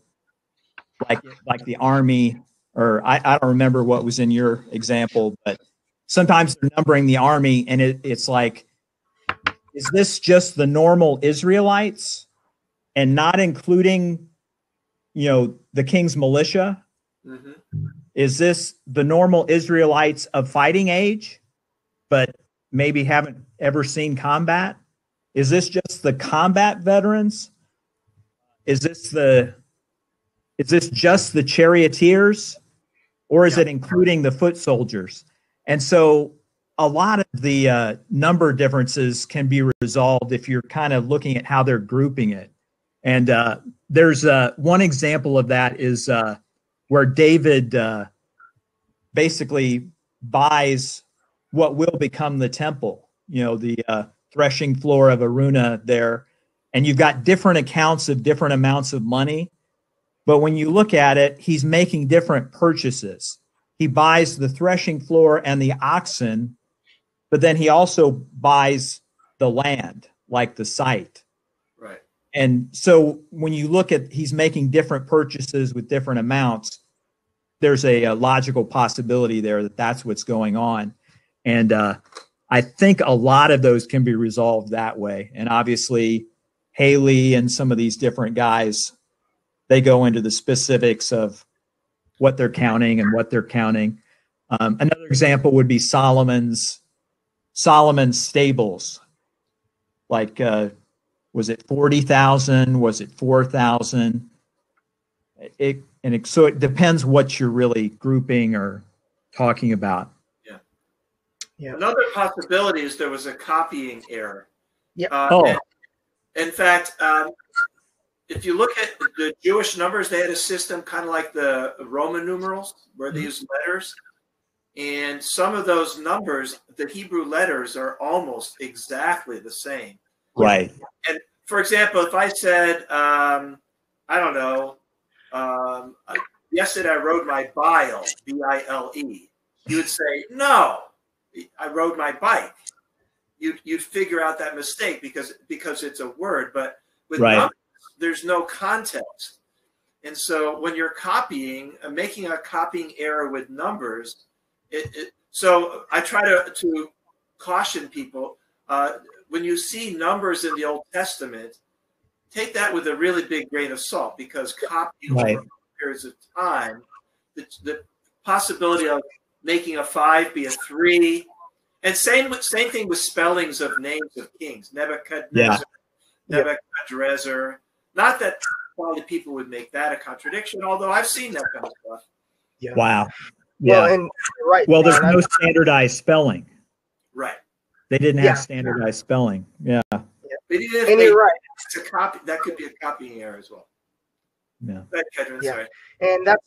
like the army, or I don't remember what was in your example, but sometimes they're numbering the army, and it's like, is this just the normal Israelites and not including, the king's militia? Mm-hmm. Is this the normal Israelites of fighting age, but maybe haven't ever seen combat? Is this just the combat veterans? Is this just the charioteers, or is it including the foot soldiers? And so a lot of the number differences can be resolved if you're kind of looking at how they're grouping it. And there's one example of that is where David basically buys what will become the temple, the threshing floor of Aruna there. And you've got different accounts of different amounts of money. But when you look at it, he's making different purchases. He buys the threshing floor and the oxen, but then he also buys the land, like the site. Right. And so when you look at, he's making different purchases with different amounts, there's a logical possibility there that that's what's going on. And I think a lot of those can be resolved that way. And obviously, Haley and some of these different guys, they go into the specifics of what they're counting and what they're counting. Another example would be Solomon's stables. Like, was it 40,000? Was it 4,000? So it depends what you're really grouping or talking about. Yeah. Another possibility is there was a copying error. Yeah. In fact, if you look at the Jewish numbers, they had a system kind of like the Roman numerals, where they use letters. And some of those numbers, the Hebrew letters, are almost exactly the same. Right. And for example, if I said, I don't know, yesterday I rode my bile, B-I-L-E, you would say, no, I rode my bike. You'd figure out that mistake because it's a word, but with numbers, there's no context. And so when you're copying, making a copying error with numbers, so I try to caution people, when you see numbers in the Old Testament, take that with a really big grain of salt, because copying over periods of time, the possibility of making a 5 be a 3, and same thing with spellings of names of kings, Nebuchadnezzar, Nebuchadrezzar. Not that probably people would make that a contradiction, although I've seen that kind of stuff. Yeah. Wow. Yeah. Well, and right. Well, there's no standardized spelling. Right. They didn't have standardized spelling. Yeah. But even if and you're right. It's a copy. That could be a copying error as well. Yeah. Sorry. And that's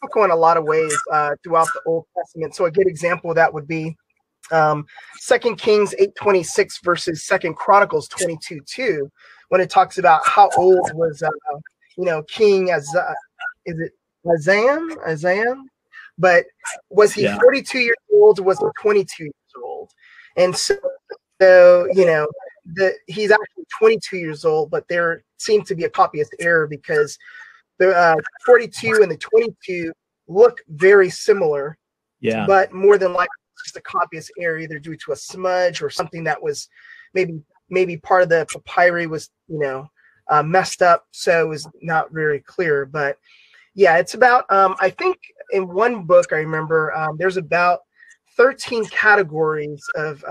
typical in a lot of ways throughout the Old Testament. So a good example of that would be 2 Kings 8:26 versus 2 Chronicles 22:2, when it talks about how old was King is it Azan? But was he 42 years old or was he 22 years old? And so he's actually 22 years old, but there seemed to be a copyist error because the 42 and the 22 look very similar. Yeah. But more than likely, it's just a copyist error, either due to a smudge or something that was maybe part of the papyri was messed up, so it was not very clear. But yeah, it's about I think in one book I remember there's about 13 categories of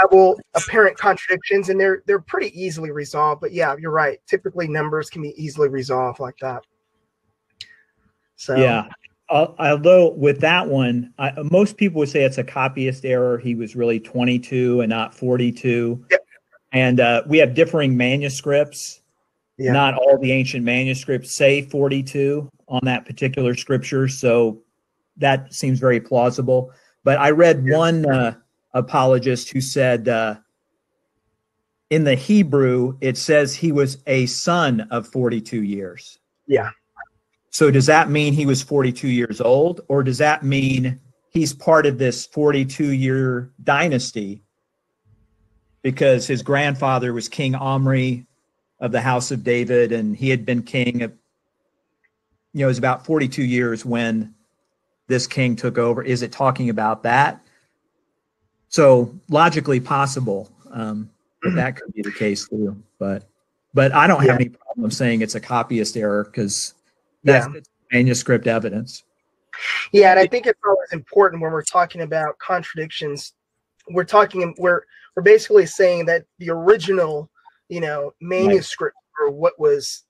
Bible apparent contradictions, and they're pretty easily resolved. But yeah, you're right. Typically, numbers can be easily resolved like that. So yeah. Although with that one, most people would say it's a copyist error. He was really 22 and not 42. Yep. And we have differing manuscripts. Yeah. Not all the ancient manuscripts say 42 on that particular scripture. So that seems very plausible. But I read one apologist who said in the Hebrew, it says he was a son of 42 years. Yeah. So does that mean he was 42 years old, or does that mean he's part of this 42-year dynasty because his grandfather was King Omri of the house of David, and he had been king of, it was about 42 years when this king took over? Is it talking about that? So logically possible that could be the case too, but I don't have any problem saying it's a copyist error because that's manuscript evidence. Yeah, and I think it's always important when we're talking about contradictions. We're basically saying that the original, manuscript or what was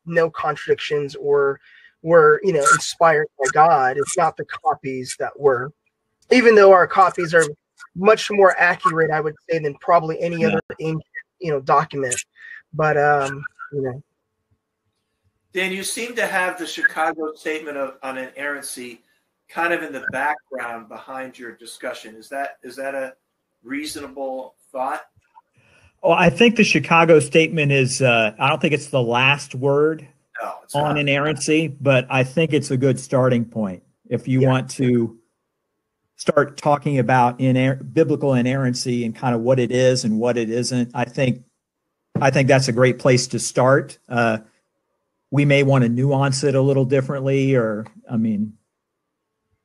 no contradictions or were, inspired by God. It's not the copies that were, even though our copies are much more accurate, I would say, than probably any other ancient, document. But Dan, you seem to have the Chicago Statement on Inerrancy kind of in the background behind your discussion. Is that a reasonable thought? Oh, I think the Chicago Statement is, I don't think it's the last word on inerrancy, but I think it's a good starting point. If you want to start talking about biblical inerrancy and kind of what it is and what it isn't, I think that's a great place to start. We may want to nuance it a little differently, but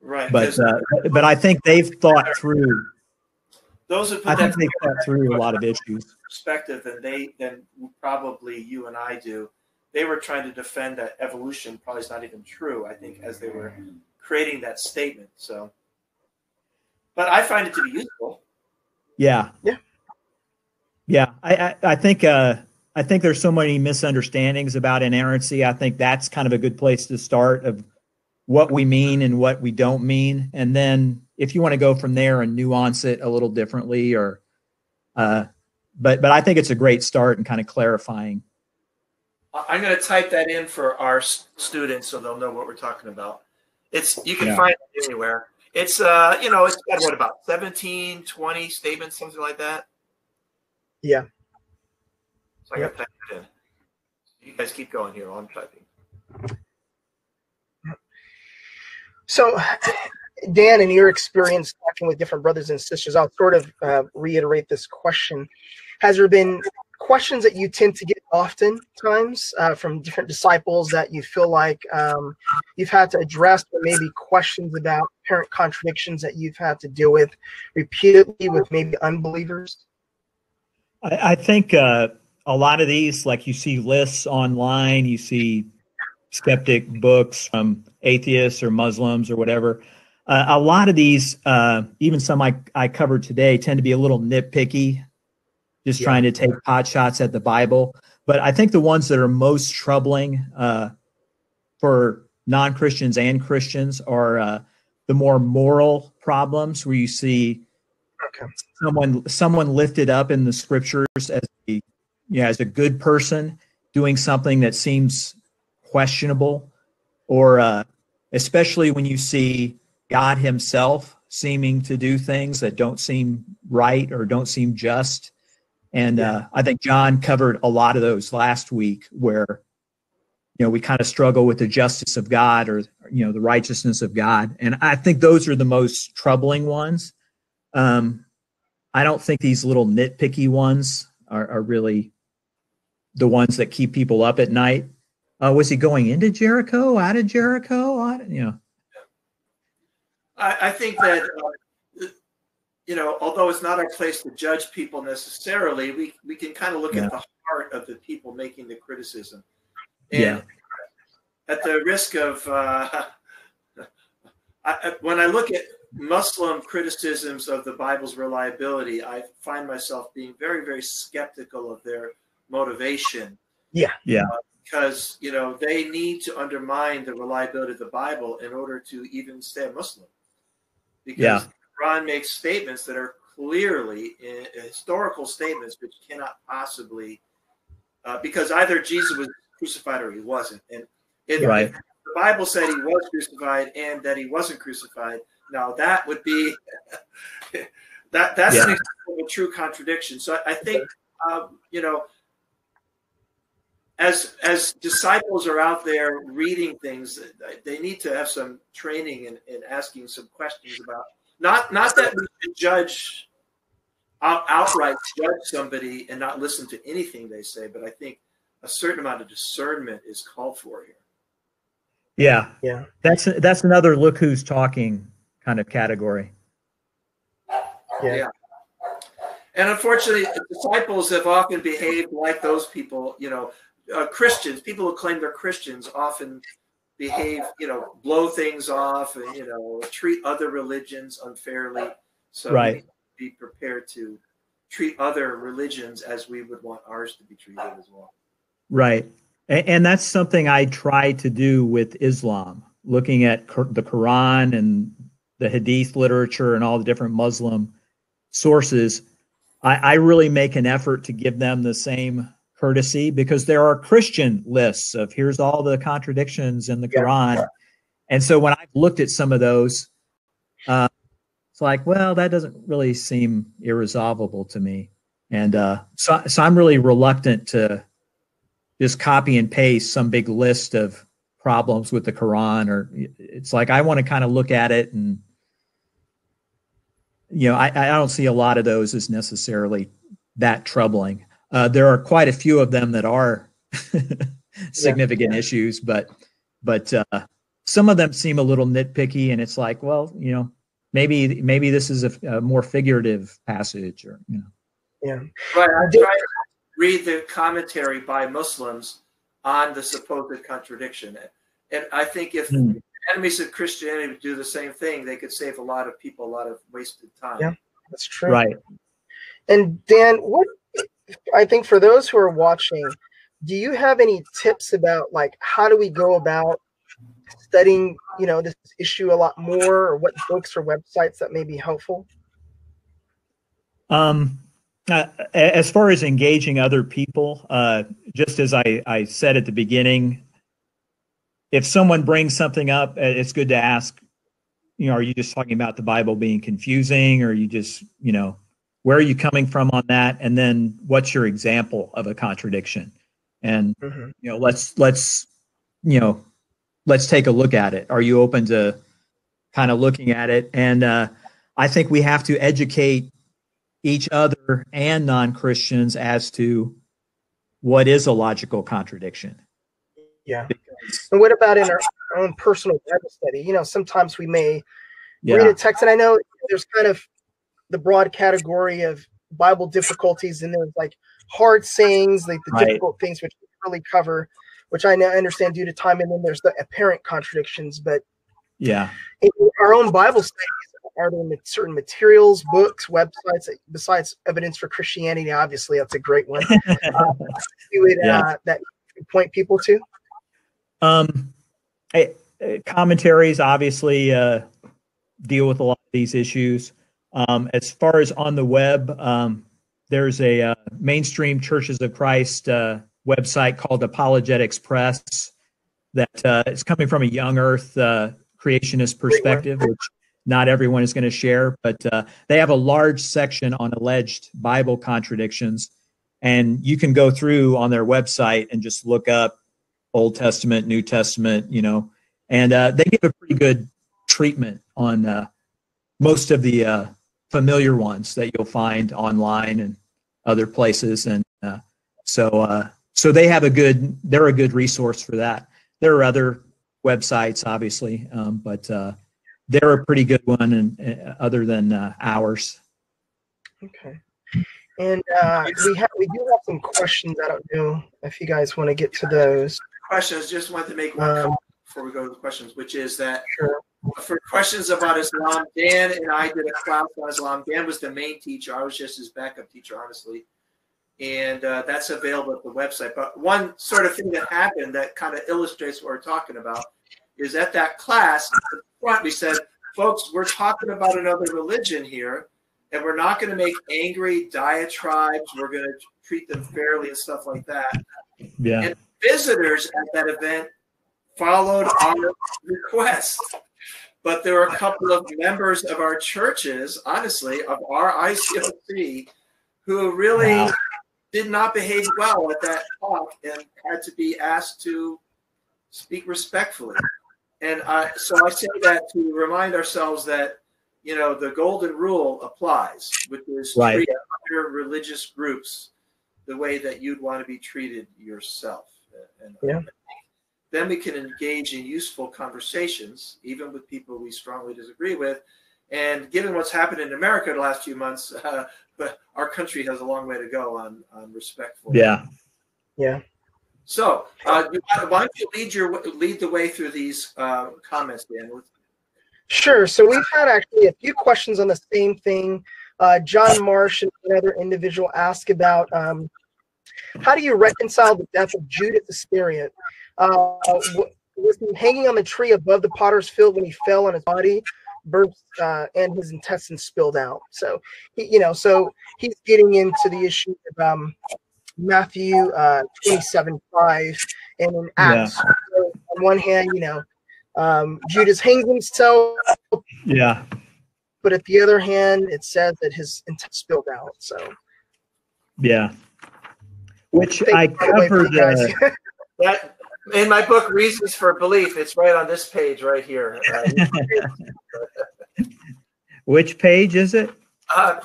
I think they've thought through. Those have I think they've thought through a lot of issues. Perspective than probably you and I do. They were trying to defend that evolution probably is not even true, I think, as they were creating that statement. So, but I find it to be useful. Yeah. Yeah, I think there's so many misunderstandings about inerrancy. I think that's kind of a good place to start, of what we mean and what we don't mean, and then if you want to go from there and nuance it a little differently, or but I think it's a great start in kind of clarifying. I'm going to type that in for our students so they'll know what we're talking about. You can Yeah. find it anywhere. It's it's got what, about 17, 20 statements, something like that. Yeah. So I got to type it in. You guys keep going here while I'm typing. So, Dan, in your experience talking with different brothers and sisters, I'll sort of reiterate this question. Has there been questions that you tend to get oftentimes from different disciples that you feel like you've had to address, or maybe questions about apparent contradictions that you've had to deal with repeatedly with maybe unbelievers? I think a lot of these, like you see lists online, you see skeptic books from atheists or Muslims or whatever. A lot of these, even some I covered today, tend to be a little nitpicky, just trying to take pot shots at the Bible. But I think the ones that are most troubling for non-Christians and Christians are the more moral problems, where you see someone lifted up in the scriptures as a good person doing something that seems questionable, or especially when you see God himself seeming to do things that don't seem right or don't seem just. And I think John covered a lot of those last week, where we kind of struggle with the justice of God, or the righteousness of God. And I think those are the most troubling ones. I don't think these little nitpicky ones are really the ones that keep people up at night. Was he going into Jericho, out of Jericho? I think that, although it's not our place to judge people necessarily, we can kind of look at the heart of the people making the criticism. And at the risk of, when I look at Muslim criticisms of the Bible's reliability, I find myself being very, very skeptical of their motivation. Because, they need to undermine the reliability of the Bible in order to even stay a Muslim. Because the Quran makes statements that are clearly historical statements which cannot possibly, because either Jesus was crucified or he wasn't. And if the Bible said he was crucified and that he wasn't crucified, now that would be, that's an example of a true contradiction. So I think, as disciples are out there reading things, they need to have some training in asking some questions about, not that we should outright judge somebody and not listen to anything they say, but I think a certain amount of discernment is called for here. Yeah. That's another look who's talking kind of category. Yeah. And unfortunately, disciples have often behaved like those people. Christians, people who claim they're Christians, often behave, blow things off, and treat other religions unfairly. So we need to be prepared to treat other religions as we would want ours to be treated as well. Right. And that's something I try to do with Islam, looking at the Quran and the Hadith literature and all the different Muslim sources. I really make an effort to give them the same courtesy, because there are Christian lists of here's all the contradictions in the Quran. And so when I've looked at some of those, it's like, well, that doesn't really seem irresolvable to me. And so I'm really reluctant to just copy and paste some big list of problems with the Quran, or it's like, I want to kind of look at it, and I don't see a lot of those as necessarily that troubling. There are quite a few of them that are significant issues, but some of them seem a little nitpicky, and it's like, well, maybe this is a more figurative passage, or Right. I try to read the commentary by Muslims on the supposed contradiction, and I think if enemies of Christianity would do the same thing, they could save a lot of people a lot of wasted time. Yeah, that's true. Right. And Dan, what I think for those who are watching, do you have any tips about like how do we go about studying, this issue a lot more, or what books or websites that may be helpful? As far as engaging other people, just as I said at the beginning, if someone brings something up, it's good to ask, are you just talking about the Bible being confusing, or are you just, where are you coming from on that? And then what's your example of a contradiction? And, let's take a look at it. Are you open to kind of looking at it? And I think we have to educate each other and non-Christians as to what is a logical contradiction. Yeah. And what about in our own personal Bible study? Sometimes we may read a text, and I know there's kind of the broad category of Bible difficulties, and there's like hard sayings, like the difficult things, which we really cover, which I now understand due to time, and then there's the apparent contradictions. But in our own Bible studies, are there certain materials, books, websites, besides Evidence for Christianity? Obviously, that's a great one. That you point people to? Commentaries obviously deal with a lot of these issues. As far as on the web, there's a Mainstream Churches of Christ website called Apologetics Press that is coming from a young earth creationist perspective, which not everyone is going to share, but they have a large section on alleged Bible contradictions, and you can go through on their website and just look up Old Testament, New Testament, and they give a pretty good treatment on most of the familiar ones that you'll find online and other places. And so they're a good resource for that. There are other websites, obviously, but they're a pretty good one, and other than ours. Okay. And we do have some questions. I don't know if you guys want to get to those. Questions. Just wanted to make one comment before we go to the questions, which is that for questions about Islam, Dan and I did a class on Islam. Dan was the main teacher. I was just his backup teacher, honestly. And that's available at the website. But one sort of thing that happened that kind of illustrates what we're talking about is at that class, at the front, we said, folks, we're talking about another religion here, and we're not going to make angry diatribes. We're going to treat them fairly and stuff like that. Yeah. And visitors at that event followed our request. But there were a couple of members of our churches, honestly, of our ICOC, who really did not behave well at that talk and had to be asked to speak respectfully. And so I say that to remind ourselves that, the golden rule applies, which is treat other religious groups the way that you'd want to be treated yourself. And then we can engage in useful conversations, even with people we strongly disagree with. And given what's happened in America the last few months, but our country has a long way to go on respectful. Yeah. So why don't you lead the way through these comments, Dan? Sure. So we've had actually a few questions on the same thing. John Marsh and another individual asked about how do you reconcile the death of Judas Iscariot? Was he hanging on the tree above the potter's field when he fell on his body, burst, and his intestines spilled out? So so he's getting into the issue of Matthew 27:5, and in Acts. So on one hand, Judas hangs himself. Yeah. But at the other hand, it says that his intestines spilled out. So. Yeah. Which I covered that in my book, Reasons for Belief. It's right on this page right here. Which page is it?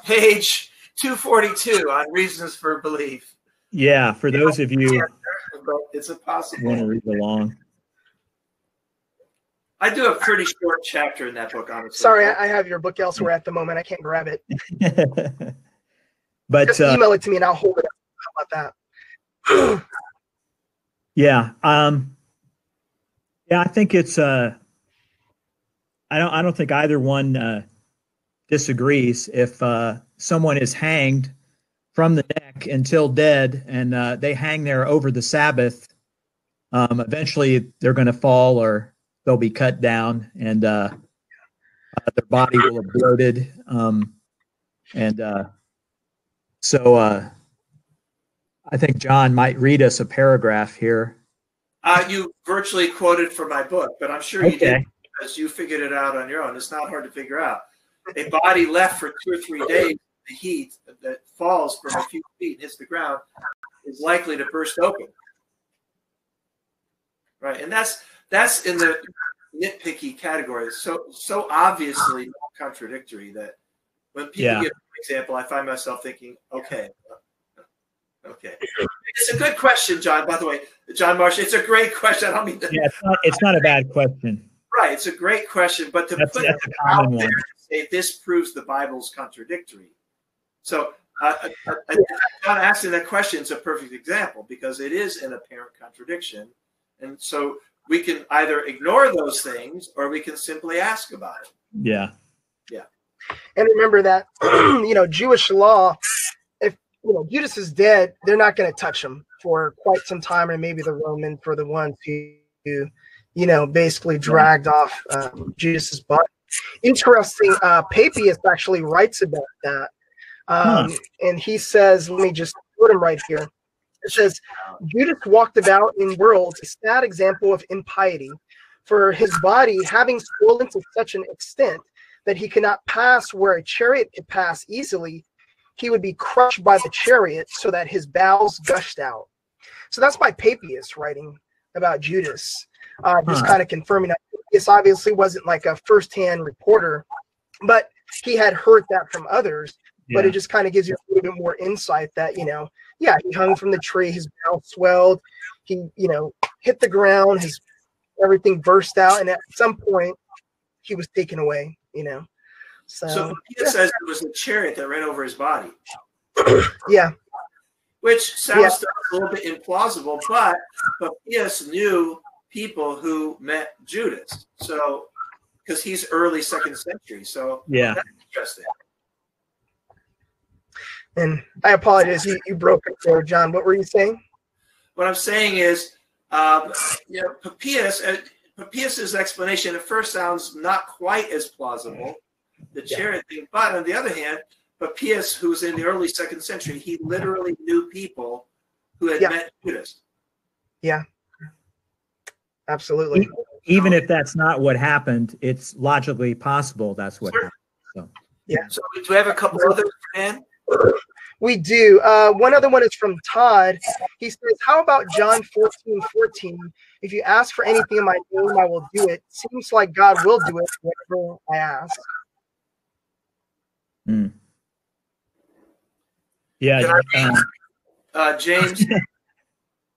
Page 242 on Reasons for Belief. Yeah, for those of you it's a possible want to read along. I do a pretty short chapter in that book, honestly. Sorry, I have your book elsewhere at the moment. I can't grab it. But just email it to me and I'll hold it up. How about that? Yeah. I think it's I don't think either one disagrees. If someone is hanged from the neck until dead, and they hang there over the Sabbath. Eventually, they're going to fall, or they'll be cut down, and their body will have bloated. So I think John might read us a paragraph here. You virtually quoted from my book, but I'm sure you did because you figured it out on your own. It's not hard to figure out. A body left for 2 or 3 days, the heat that falls from a few feet and hits the ground is likely to burst open. Right, and that's in the nitpicky category. So obviously contradictory that when people give an example, I find myself thinking, okay. It's a good question, John. By the way, John Marsh, it's a great question. I don't mean to. Yeah, it's not a bad question. Right, it's a great question, but to put it out there and say this proves the Bible's contradictory. So, John asking that question is a perfect example because it is an apparent contradiction, and so we can either ignore those things or we can simply ask about it. Yeah. And remember that Jewish law. Judas is dead, they're not going to touch him for quite some time, and maybe the Roman for the ones who, basically dragged off Judas's body. Interesting, Papias actually writes about that. And he says, let me just put him right here. It says, Judas walked about in worlds, a sad example of impiety, for his body having swollen to such an extent that he cannot pass where a chariot could pass easily, he would be crushed by the chariot so that his bowels gushed out. So that's by Papias writing about Judas, just kind of confirming that Papias obviously wasn't like a firsthand reporter, but he had heard that from others. Yeah. But it just kind of gives you a little bit more insight that, he hung from the tree, his mouth swelled, he, hit the ground, everything burst out, and at some point he was taken away, So Papias says it was a chariot that ran over his body. Yeah. Which sounds a little bit implausible, but Papias knew people who met Judas. So, because he's early 2nd century. So, that's interesting. And I apologize, you broke it there, John. What were you saying? What I'm saying is, Papias's explanation at first sounds not quite as plausible, the chariot thing. But on the other hand, Papias, who was in the early 2nd century, he literally knew people who had met Judas. Yeah, absolutely. Even if that's not what happened, it's logically possible that's what happened. So. Yeah. So do we have a couple others, Dan? We do. One other one is from Todd. He says, how about John 14:14? If you ask for anything in my name, I will do it. Seems like God will do it whatever I ask. Yeah.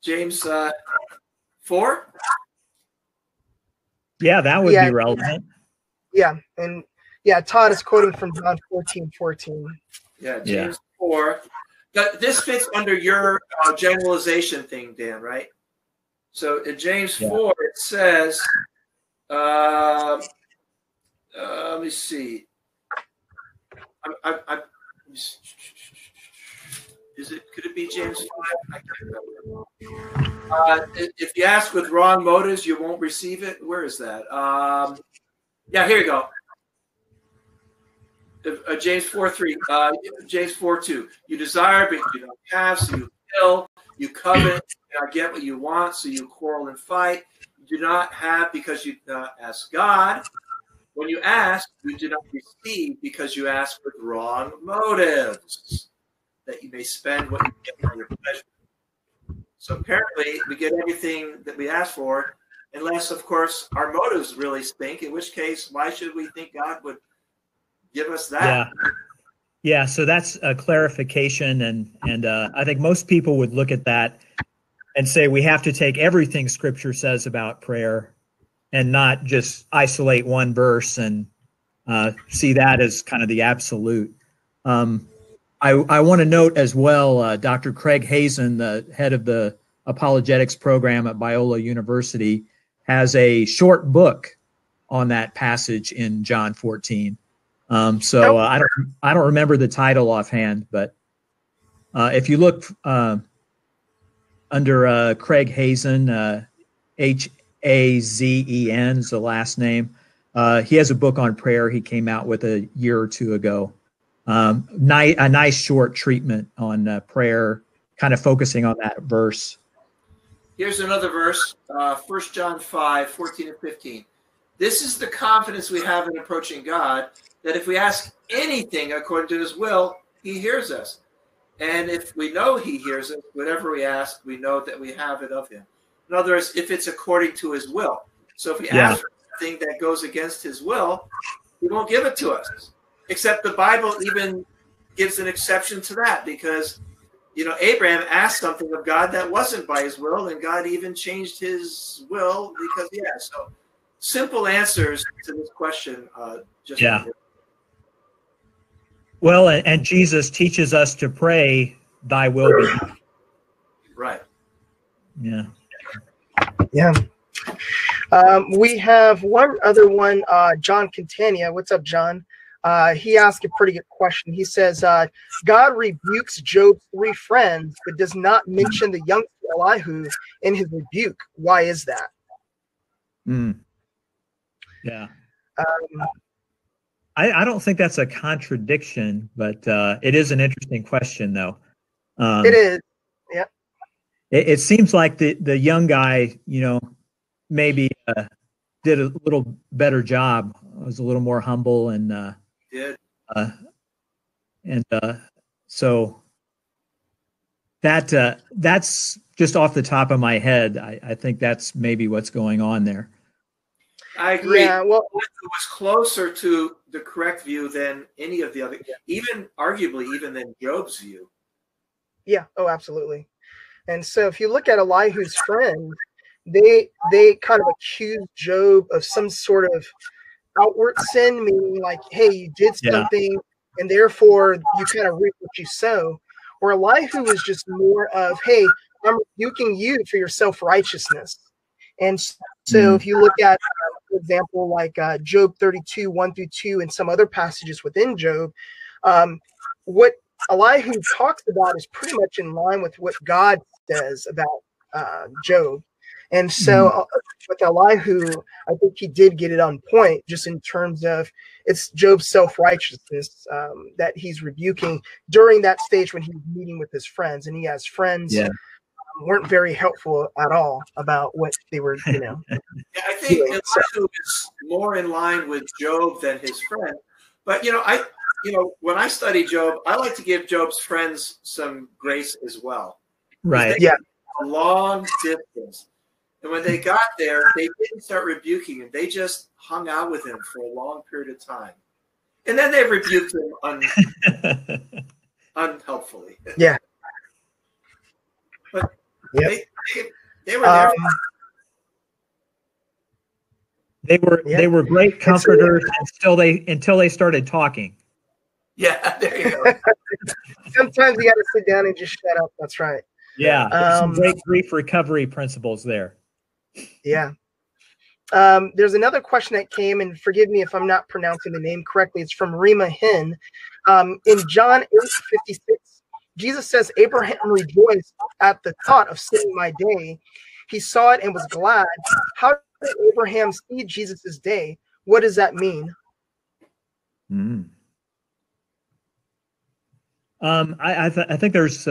James 4? Yeah, that would be relevant. Yeah. And Todd is quoting from John 14:14. Yeah, James 4. This fits under your generalization thing, Dan, right? So in James 4, it says, let me see. Could it be James 5? I can't remember. If you ask with wrong motives, you won't receive it. Where is that? Here you go. James 4:3. James 4:2. You desire, but you don't have, so you kill. You covet, you not get what you want, so you quarrel and fight. You do not have because you do not ask God. When you ask, you do not receive because you ask with wrong motives, that you may spend what you get on your pleasure. So apparently, we get everything that we ask for, unless, of course, our motives really stink, in which case, why should we think God would give us that? Yeah. So that's a clarification, and I think most people would look at that and say we have to take everything Scripture says about prayer and not just isolate one verse and see that as kind of the absolute. I want to note as well, Dr. Craig Hazen, the head of the apologetics program at Biola University, has a short book on that passage in John 14. I don't remember the title offhand, but If you look under Craig Hazen, Hazen is the last name. He has a book on prayer he came out with a year or two ago. A nice short treatment on prayer, kind of focusing on that verse. Here's another verse, 1 John 5, 14 and 15. This is the confidence we have in approaching God, that if we ask anything according to his will, he hears us. And if we know he hears us, whatever we ask, we know that we have it of him. In other words, if it's according to his will. So if we ask for something that goes against his will, he won't give it to us. Except the Bible even gives an exception to that, because Abraham asked something of God that wasn't by his will, and God even changed his will because he asked. So simple answers to this question. Well, and Jesus teaches us to pray, thy will be done. Right. Yeah. Yeah. We have one other one, John Quintania. What's up, John? He asked a pretty good question. He says, God rebukes Job's 3 friends, but does not mention the youngster Elihu in his rebuke. Why is that? Yeah. I don't think that's a contradiction, but it is an interesting question, though. It is. Yeah. It seems like the young guy, maybe did a little better job. Was a little more humble and so that's just off the top of my head. I think that's maybe what's going on there. I agree. Yeah, well, it was closer to the correct view than any of the other, arguably even than Job's view. Yeah. Oh, absolutely. And so if you look at Elihu's friends, they kind of accuse Job of some sort of outward sin, meaning like, hey, you did something and therefore you kind of reap what you sow. Or Elihu was just more of, hey, I'm rebuking you for your self-righteousness. And so if you look at, for example, like Job 32, 1-2, and some other passages within Job, what Elihu talks about is pretty much in line with what God says about Job. And so with Elihu, I think he did get it on point, just in terms of it's Job's self-righteousness that he's rebuking during that stage when he's meeting with his friends. And he has friends weren't very helpful at all about what they were, Yeah, I think Elihu is more in line with Job than his friend. But, when I study Job, I like to give Job's friends some grace as well. Right. Yeah. A long distance. And when they got there, they didn't start rebuking him. They just hung out with him for a long period of time. And then they rebuked him unhelpfully. Yeah. But they were there. They were great comforters until they started talking. Yeah, there you go. Sometimes you got to sit down and just shut up. That's right. Yeah, some great grief recovery principles there. Yeah. There's another question that came, and forgive me if I'm not pronouncing the name correctly. It's from Rima Hin. In John 8:56, Jesus says, Abraham rejoiced at the thought of seeing my day. He saw it and was glad. How did Abraham see Jesus' day? What does that mean? I think there's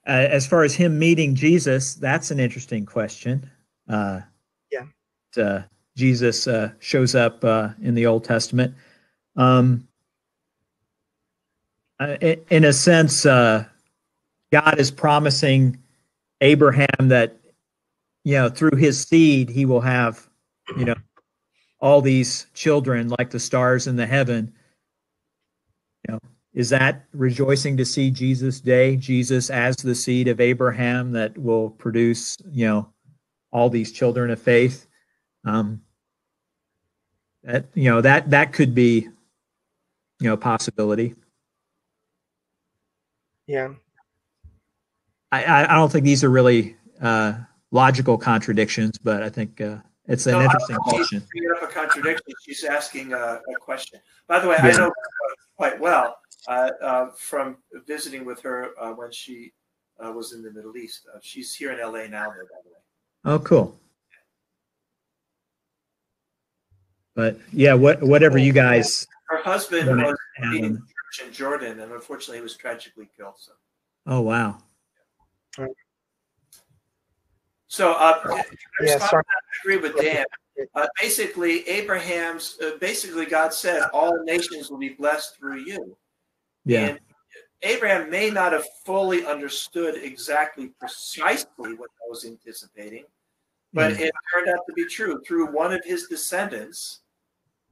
as far as him meeting Jesus, that's an interesting question. Jesus shows up in the Old Testament. In a sense, God is promising Abraham that, through his seed, he will have, all these children like the stars in the heaven. Is that rejoicing to see Jesus' day? Jesus as the seed of Abraham that will produce, all these children of faith. That could be, a possibility. Yeah. I don't think these are really logical contradictions, but I think it's an interesting question. Bringing up a contradiction, she's asking a question. By the way, I know quite well. from visiting with her when she was in the Middle East. She's here in LA now, though, by the way. Oh, cool. But yeah, whatever you guys. Her husband wanna was add leading on. the church in Jordan, and unfortunately, he was tragically killed. Oh, wow. So, Yeah, sorry. I agree with Dan. Basically, basically, God said, all nations will be blessed through you. Yeah. And Abraham may not have fully understood exactly precisely what I was anticipating, but it turned out to be true. Through one of his descendants,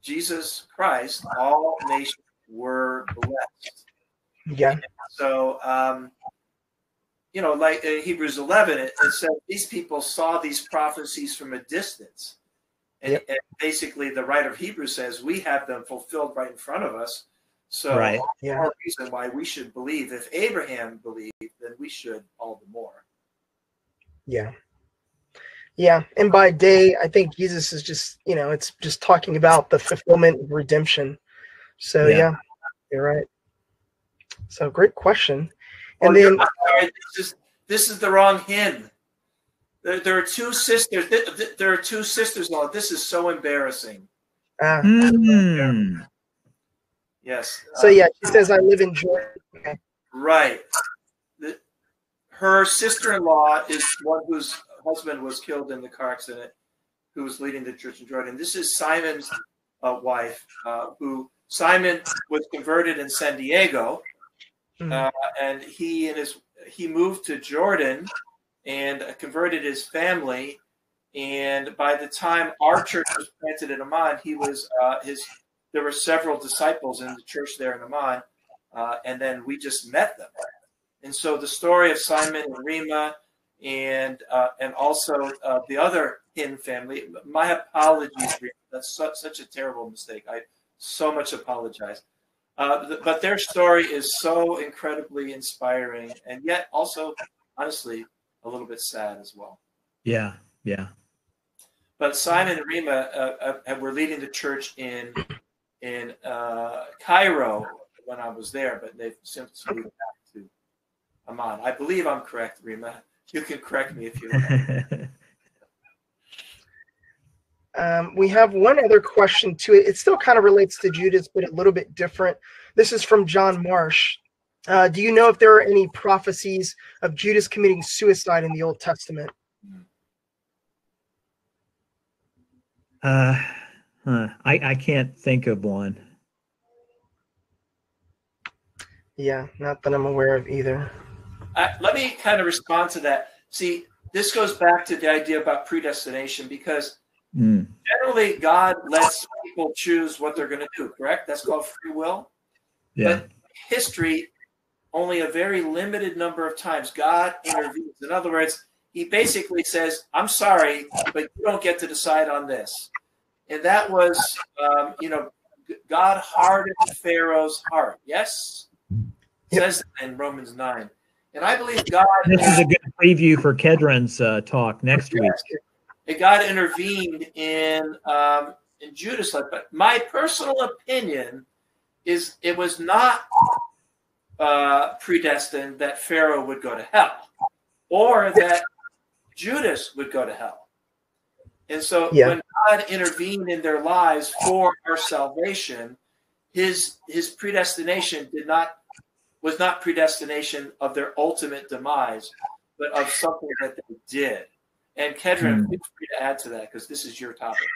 Jesus Christ, all nations were blessed. Yeah. And so, you know, like in Hebrews 11, it said these people saw these prophecies from a distance. And, and basically, the writer of Hebrews says we have them fulfilled right in front of us. So, more reason why we should believe. If Abraham believed, then we should all the more. Yeah. Yeah. And by day, I think Jesus is just, you know, it's just talking about the fulfillment of redemption. So, yeah, you're right. So, great question. And then this is the wrong hymn. There are two sisters. There are two sisters. Oh, this is so embarrassing. Yes. So yeah, she says, "I live in Jordan." Okay. Right. Her sister-in-law is one whose husband was killed in the car accident, who was leading the church in Jordan. This is Simon's wife, who Simon was converted in San Diego, and he moved to Jordan and converted his family. And by the time our church was planted in Amman, he was there were several disciples in the church there in Amman, and then we just met them. And so the story of Simon and Rima, and also the other Hin family. My apologies, Rima. That's such a terrible mistake. I so much apologize. But their story is so incredibly inspiring, and yet also, honestly, a little bit sad as well. Yeah, yeah. But Simon and Rima were leading the church in Cairo when I was there, but they've since moved back to Amman. I believe I'm correct, Rima. You can correct me if you like. We have one other question to it. It still kind of relates to Judas, but a little bit different. This is from John Marsh. Do you know if there are any prophecies of Judas committing suicide in the Old Testament? I can't think of one. Yeah, not that I'm aware of either. Let me kind of respond to that. See, this goes back to the idea about predestination, because generally God lets people choose what they're going to do, correct? That's called free will. Yeah. But history, only a very limited number of times, God intervenes. In other words, he basically says, I'm sorry, but you don't get to decide on this. And that was, God hardened Pharaoh's heart. Yes? It says in Romans 9. And I believe God... This is a good preview for Kedron's talk next week. And God intervened in Judas' life. But my personal opinion is it was not predestined that Pharaoh would go to hell, or that Judas would go to hell. And so when God intervened in their lives for our salvation, his predestination was not predestination of their ultimate demise, but of something that they did. And Kedron, feel free to add to that, because this is your topic.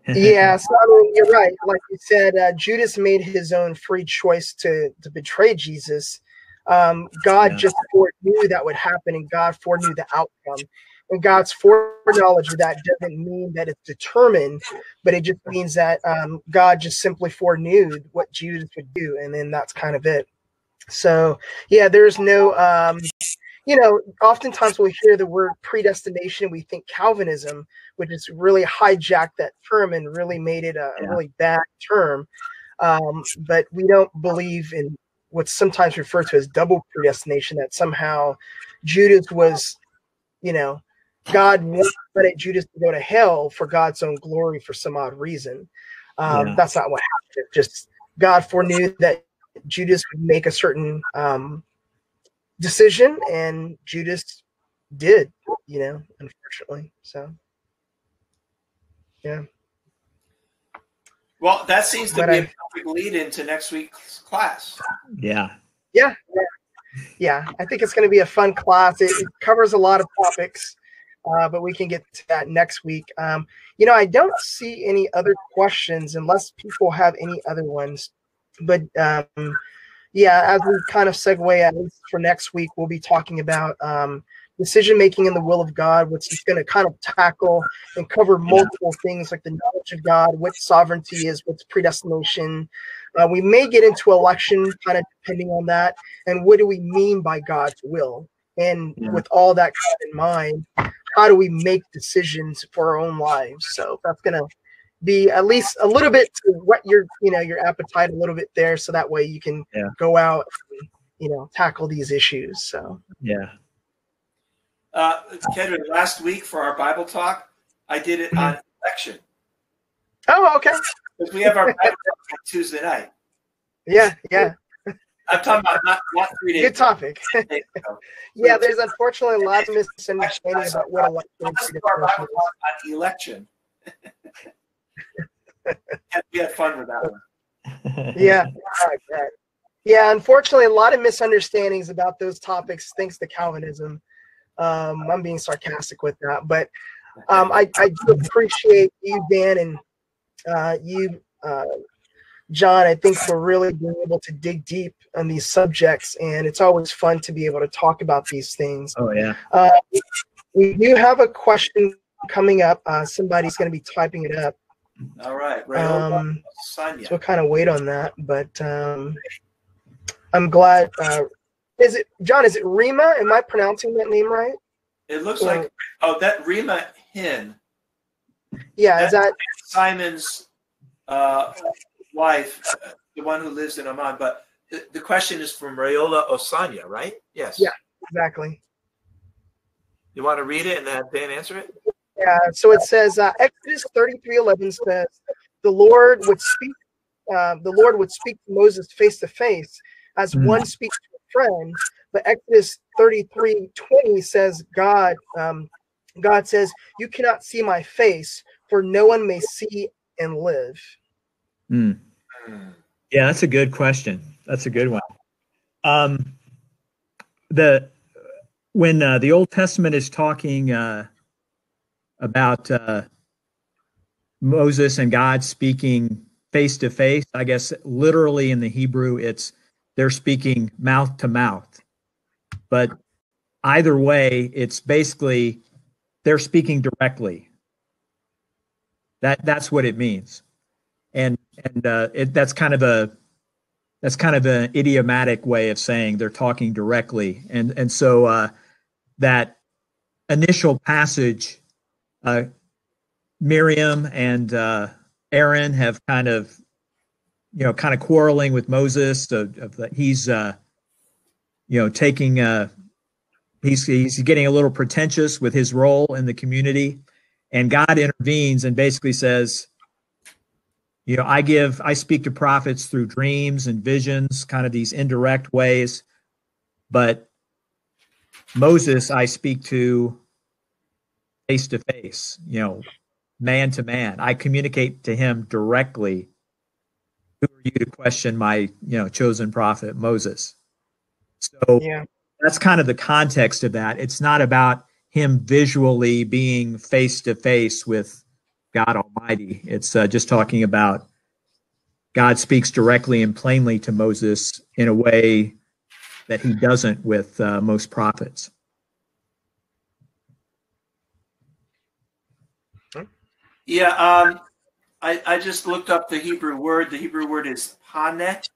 Yeah, so I mean, you're right. Like you said, Judas made his own free choice to betray Jesus. God just foreknew that would happen, and God foreknew the outcome. And God's foreknowledge of that doesn't mean that it's determined, but it just means that God just simply foreknew what Judas would do, and then that's kind of it. So, yeah, there's no, oftentimes we hear the word predestination, we think Calvinism, which has really hijacked that term and really made it a really bad term. But we don't believe in what's sometimes referred to as double predestination, that somehow Judas was, God wanted Judas to go to hell for God's own glory for some odd reason. That's not what happened. Just God foreknew that Judas would make a certain decision, and Judas did, unfortunately. So, yeah. Well, that seems to be a perfect lead into next week's class. Yeah. Yeah. I think it's going to be a fun class. It covers a lot of topics, but we can get to that next week. I don't see any other questions unless people have any other ones. But as we kind of segue, at least for next week, we'll be talking about decision making in the will of God, which is going to kind of tackle and cover multiple things like the knowledge of God, what sovereignty is, what's predestination. We may get into election, kind of depending on that, and what do we mean by God's will? And with all that in mind, how do we make decisions for our own lives? So that's going to be at least a little bit to whet your appetite a little bit there, so that way you can go out and, tackle these issues. So Kendra, last week for our Bible talk, I did it on election. Oh, okay. Because we have our Bible talk on Tuesday night. Yeah. I'm talking about not 3 days. Good topic. Yeah, there's unfortunately a lot of misunderstanding about what election on election. We had fun with that one. Yeah. Right. Yeah, unfortunately, a lot of misunderstandings about those topics thanks to Calvinism. I'm being sarcastic with that, but I do appreciate you, Dan, and you, John. I think we're really being able to dig deep on these subjects, and it's always fun to be able to talk about these things. Oh, yeah. We do have a question coming up. Somebody's going to be typing it up. All right. So we'll kind of wait on that, but I'm glad. Is it John? Is it Rima? Am I pronouncing that name right? It looks like that Rima Hin. Yeah, is that Simon's wife, the one who lives in Oman? But the question is from Rayola Osanya, right? Yes. Yeah, exactly. You want to read it and then have Dan answer it? Yeah. So it says Exodus 33:11 says the Lord would speak. The Lord would speak to Moses face to face, as one speaks to a friend. But Exodus 33:20 says God says, "You cannot see my face, for no one may see and live." Yeah, that's a good question. That's a good one. When the Old Testament is talking about Moses and God speaking face to face, I guess literally in the Hebrew, they're speaking mouth to mouth. But either way, it's basically they're speaking directly. That's what it means, and that's kind of an idiomatic way of saying they're talking directly, and so that initial passage, Miriam and Aaron have kind of quarreling with Moses. He's he's getting a little pretentious with his role in the community, and God intervenes and basically says, I speak to prophets through dreams and visions, kind of these indirect ways, but Moses I speak to face to face, man to man. I communicate to him directly. Who are you to question my, chosen prophet Moses? So that's kind of the context of that. It's not about him visually being face to face with God Almighty. It's just talking about God speaks directly and plainly to Moses in a way that he doesn't with most prophets. Yeah, I just looked up the Hebrew word. The Hebrew word is panet,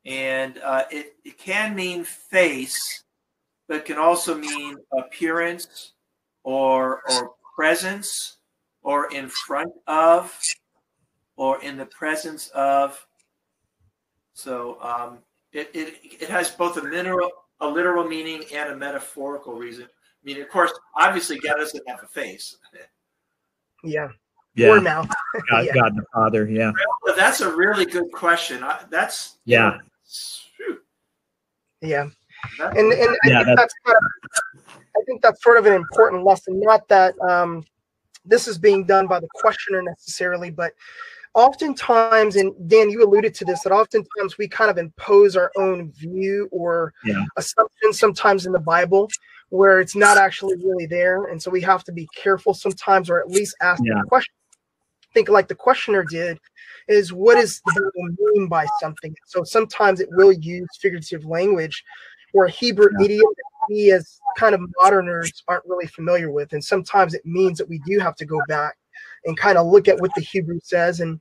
and it can mean face, but it can also mean appearance or presence, or in front of, or in the presence of. So it has both a literal meaning and a metaphorical reason. I mean, of course, obviously, God doesn't have a face. Yeah. Or mouth. God the Father. Yeah. That's a really good question. That's Yeah. That- And Yeah, I think that's sort of an important lesson. Not that this is being done by the questioner necessarily, but oftentimes, and Dan, you alluded to this, that oftentimes we kind of impose our own view or Yeah. assumption sometimes in the Bible where it's not actually really there. And so we have to be careful sometimes, or at least ask the question. Think like the questioner did, is what does the Bible mean by something? So sometimes it will use figurative language or Hebrew idiom that we as kind of moderners aren't really familiar with. And sometimes it means that we do have to go back and kind of look at what the Hebrew says. And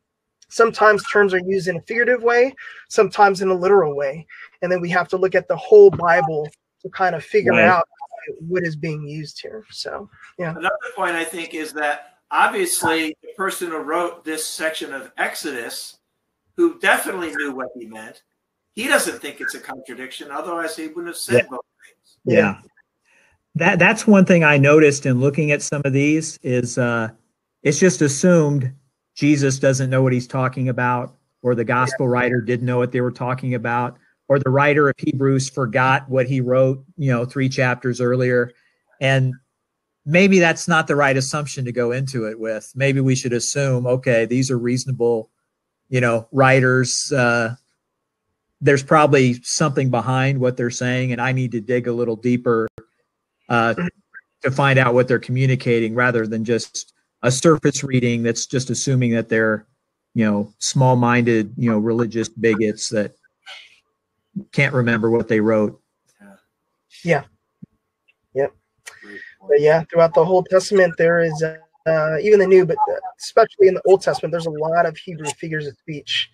sometimes terms are used in a figurative way, sometimes in a literal way. And then we have to look at the whole Bible to kind of figure out what is being used here. So, yeah. Another point I think is that obviously the person who wrote this section of Exodus, who definitely knew what he meant, he doesn't think it's a contradiction. Otherwise, he wouldn't have said both things. Yeah. That's one thing I noticed in looking at some of these is it's just assumed Jesus doesn't know what he's talking about, or the gospel writer didn't know what they were talking about, or the writer of Hebrews forgot what he wrote, 3 chapters earlier. And maybe that's not the right assumption to go into it with. Maybe we should assume, okay, these are reasonable, writers. There's probably something behind what they're saying, and I need to dig a little deeper to find out what they're communicating, rather than just a surface reading that's just assuming that they're, small-minded, religious bigots that can't remember what they wrote. Yeah. Yep. But yeah, throughout the whole Testament, there is even the New, but especially in the Old Testament, there's a lot of Hebrew figures of speech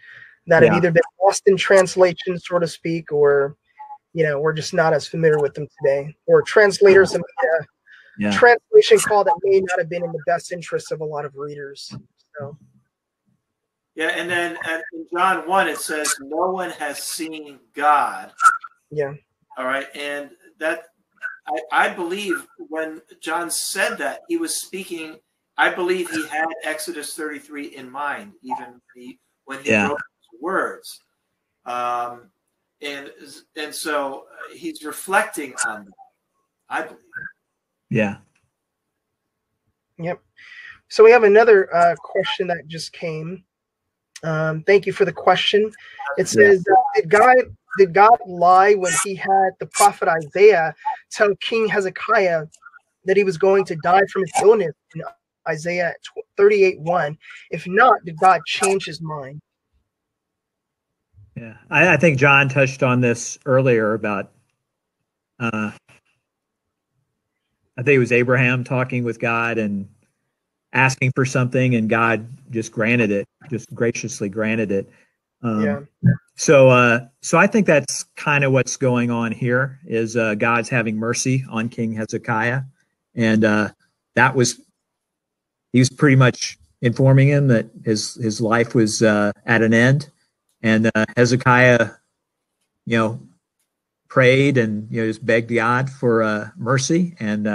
that have either been lost in translation, so to speak, or we're just not as familiar with them today, or translators have made a translation call that may not have been in the best interest of a lot of readers. So. Yeah, and then in John 1, it says, no one has seen God. Yeah. All right, and that I believe when John said that, he was speaking, I believe he had Exodus 33 in mind, even when he wrote his words. And so he's reflecting on that, I believe. Yeah. Yep. So we have another question that just came. Thank you for the question. It says, did God lie when he had the prophet Isaiah tell King Hezekiah that he was going to die from his illness in Isaiah 38:1? If not, did God change his mind? Yeah, I think John touched on this earlier about, I think it was Abraham talking with God and asking for something, and God just granted it, just graciously granted it. So I think that's kind of what's going on here is God's having mercy on King Hezekiah. And he was pretty much informing him that his life was at an end. And Hezekiah, prayed and just begged God for mercy, and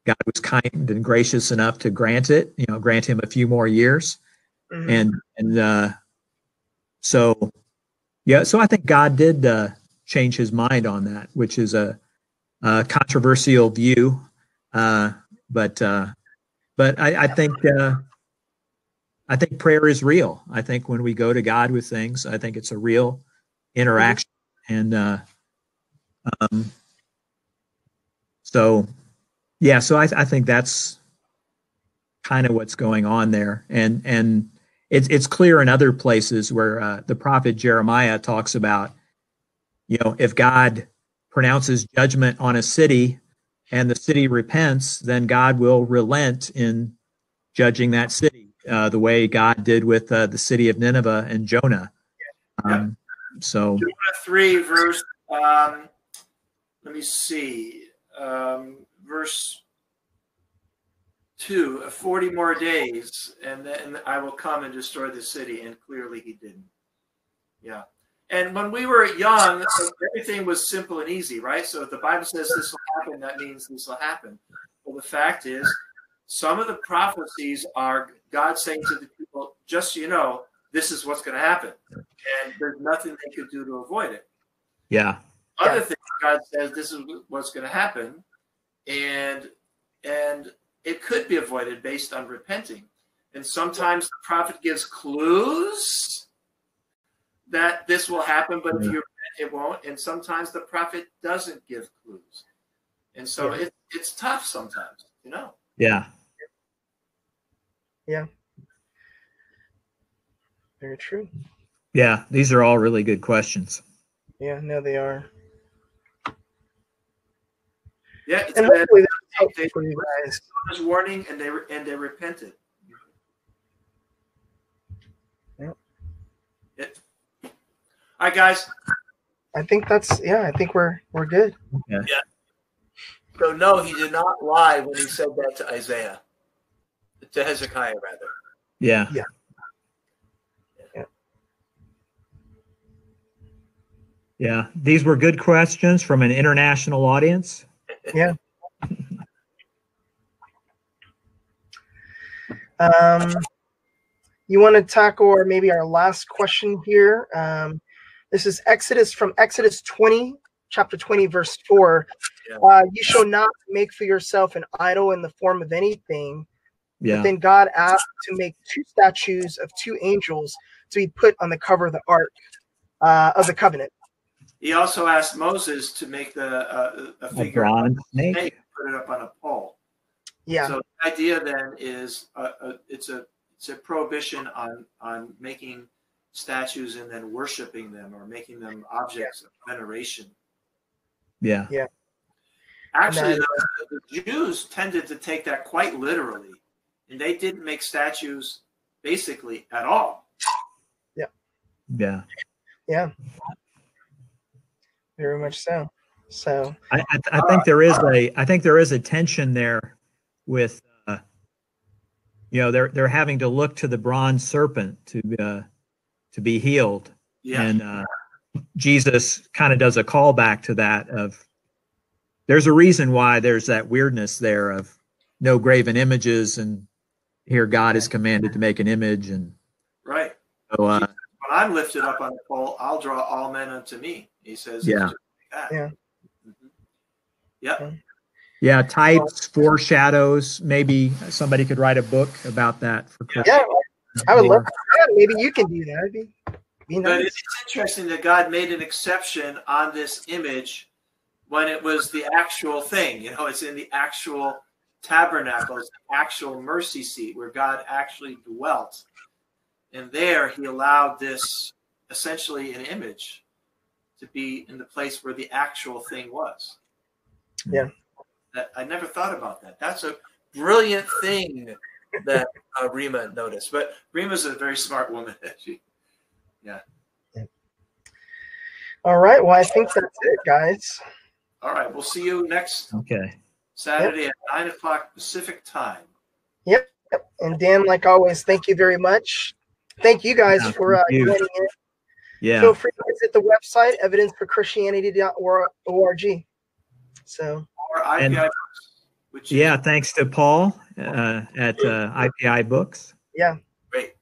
God was kind and gracious enough to grant it. Grant him a few more years, so I think God did change his mind on that, which is a controversial view, but I think prayer is real. I think when we go to God with things, I think it's a real interaction. And so I think that's kind of what's going on there. And it's clear in other places where the prophet Jeremiah talks about, if God pronounces judgment on a city and the city repents, then God will relent in judging that city, the way God did with the city of Nineveh and Jonah. So Jonah 3 verse, let me see, verse 2, 40 more days, and then I will come and destroy the city. And clearly he didn't. Yeah. And when we were young, everything was simple and easy, right? So if the Bible says this will happen, that means this will happen. Well, the fact is, some of the prophecies are God saying to the people, just so you know, this is what's going to happen. And there's nothing they could do to avoid it. Yeah. Other things, God says this is what's going to happen. And it could be avoided based on repenting. And sometimes the prophet gives clues that this will happen, but if you repent, it won't. And sometimes the prophet doesn't give clues. And so it's tough sometimes, you know? Yeah. Yeah. Very true. Yeah. These are all really good questions. Yeah, no, they are. Yeah, it's And hopefully that's helpful for you guys. His warning, and they repented. Yep. All right, guys. I think we're good. Yeah. So no, he did not lie when he said that to Isaiah, to Hezekiah rather. Yeah. Yeah. Yeah. These were good questions from an international audience. Yeah. You want to tackle, or maybe our last question here? This is from Exodus 20, chapter 20, verse 4. Yeah. You shall not make for yourself an idol in the form of anything. Yeah. But then God asked to make 2 statues of 2 angels to be put on the cover of the ark of the covenant. He also asked Moses to make a figure of a snake and put it up on a pole. Yeah. So the idea then is it's a prohibition on making statues and then worshiping them or making them objects of veneration. Yeah. Yeah. Actually, the Jews tended to take that quite literally, and they didn't make statues basically at all. Yeah. Yeah. Yeah. Very much so. So I think there is a tension there with they're having to look to the bronze serpent to be healed. Yeah. And Jesus kind of does a callback to that of there's a reason why there's that weirdness there of no graven images, and here God is commanded to make an image. And right. So, when I'm lifted up on the pole, I'll draw all men unto me. He says, yeah. Like that. Yeah. Mm-hmm. Yep. Yeah, types, foreshadows. Maybe somebody could write a book about that for Christians. Yeah, I would love that. Maybe you can do that. It'd be nice. But it's interesting that God made an exception on this image when it was the actual thing. You know, it's in the actual tabernacle, it's the actual mercy seat where God actually dwelt. And there he allowed this, essentially an image, to be in the place where the actual thing was. Yeah. I never thought about that. That's a brilliant thing that Rima noticed. But Rima's a very smart woman. Yeah. All right. Well, I think that's it, guys. All right. We'll see you next Saturday at 9 o'clock Pacific time. Yep. And Dan, like always, thank you very much. Thank you guys for joining in. Yeah. Feel free to visit the website, evidenceforchristianity.org. So. Or IPI Books. Thanks to Paul at IPI Books. Yeah. Great.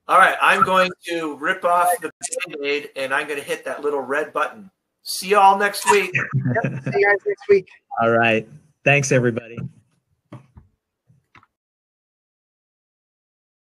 All right. I'm going to rip off the Band-Aid, and I'm going to hit that little red button. See you all next week. Yep. See you guys next week. All right. Thanks, everybody.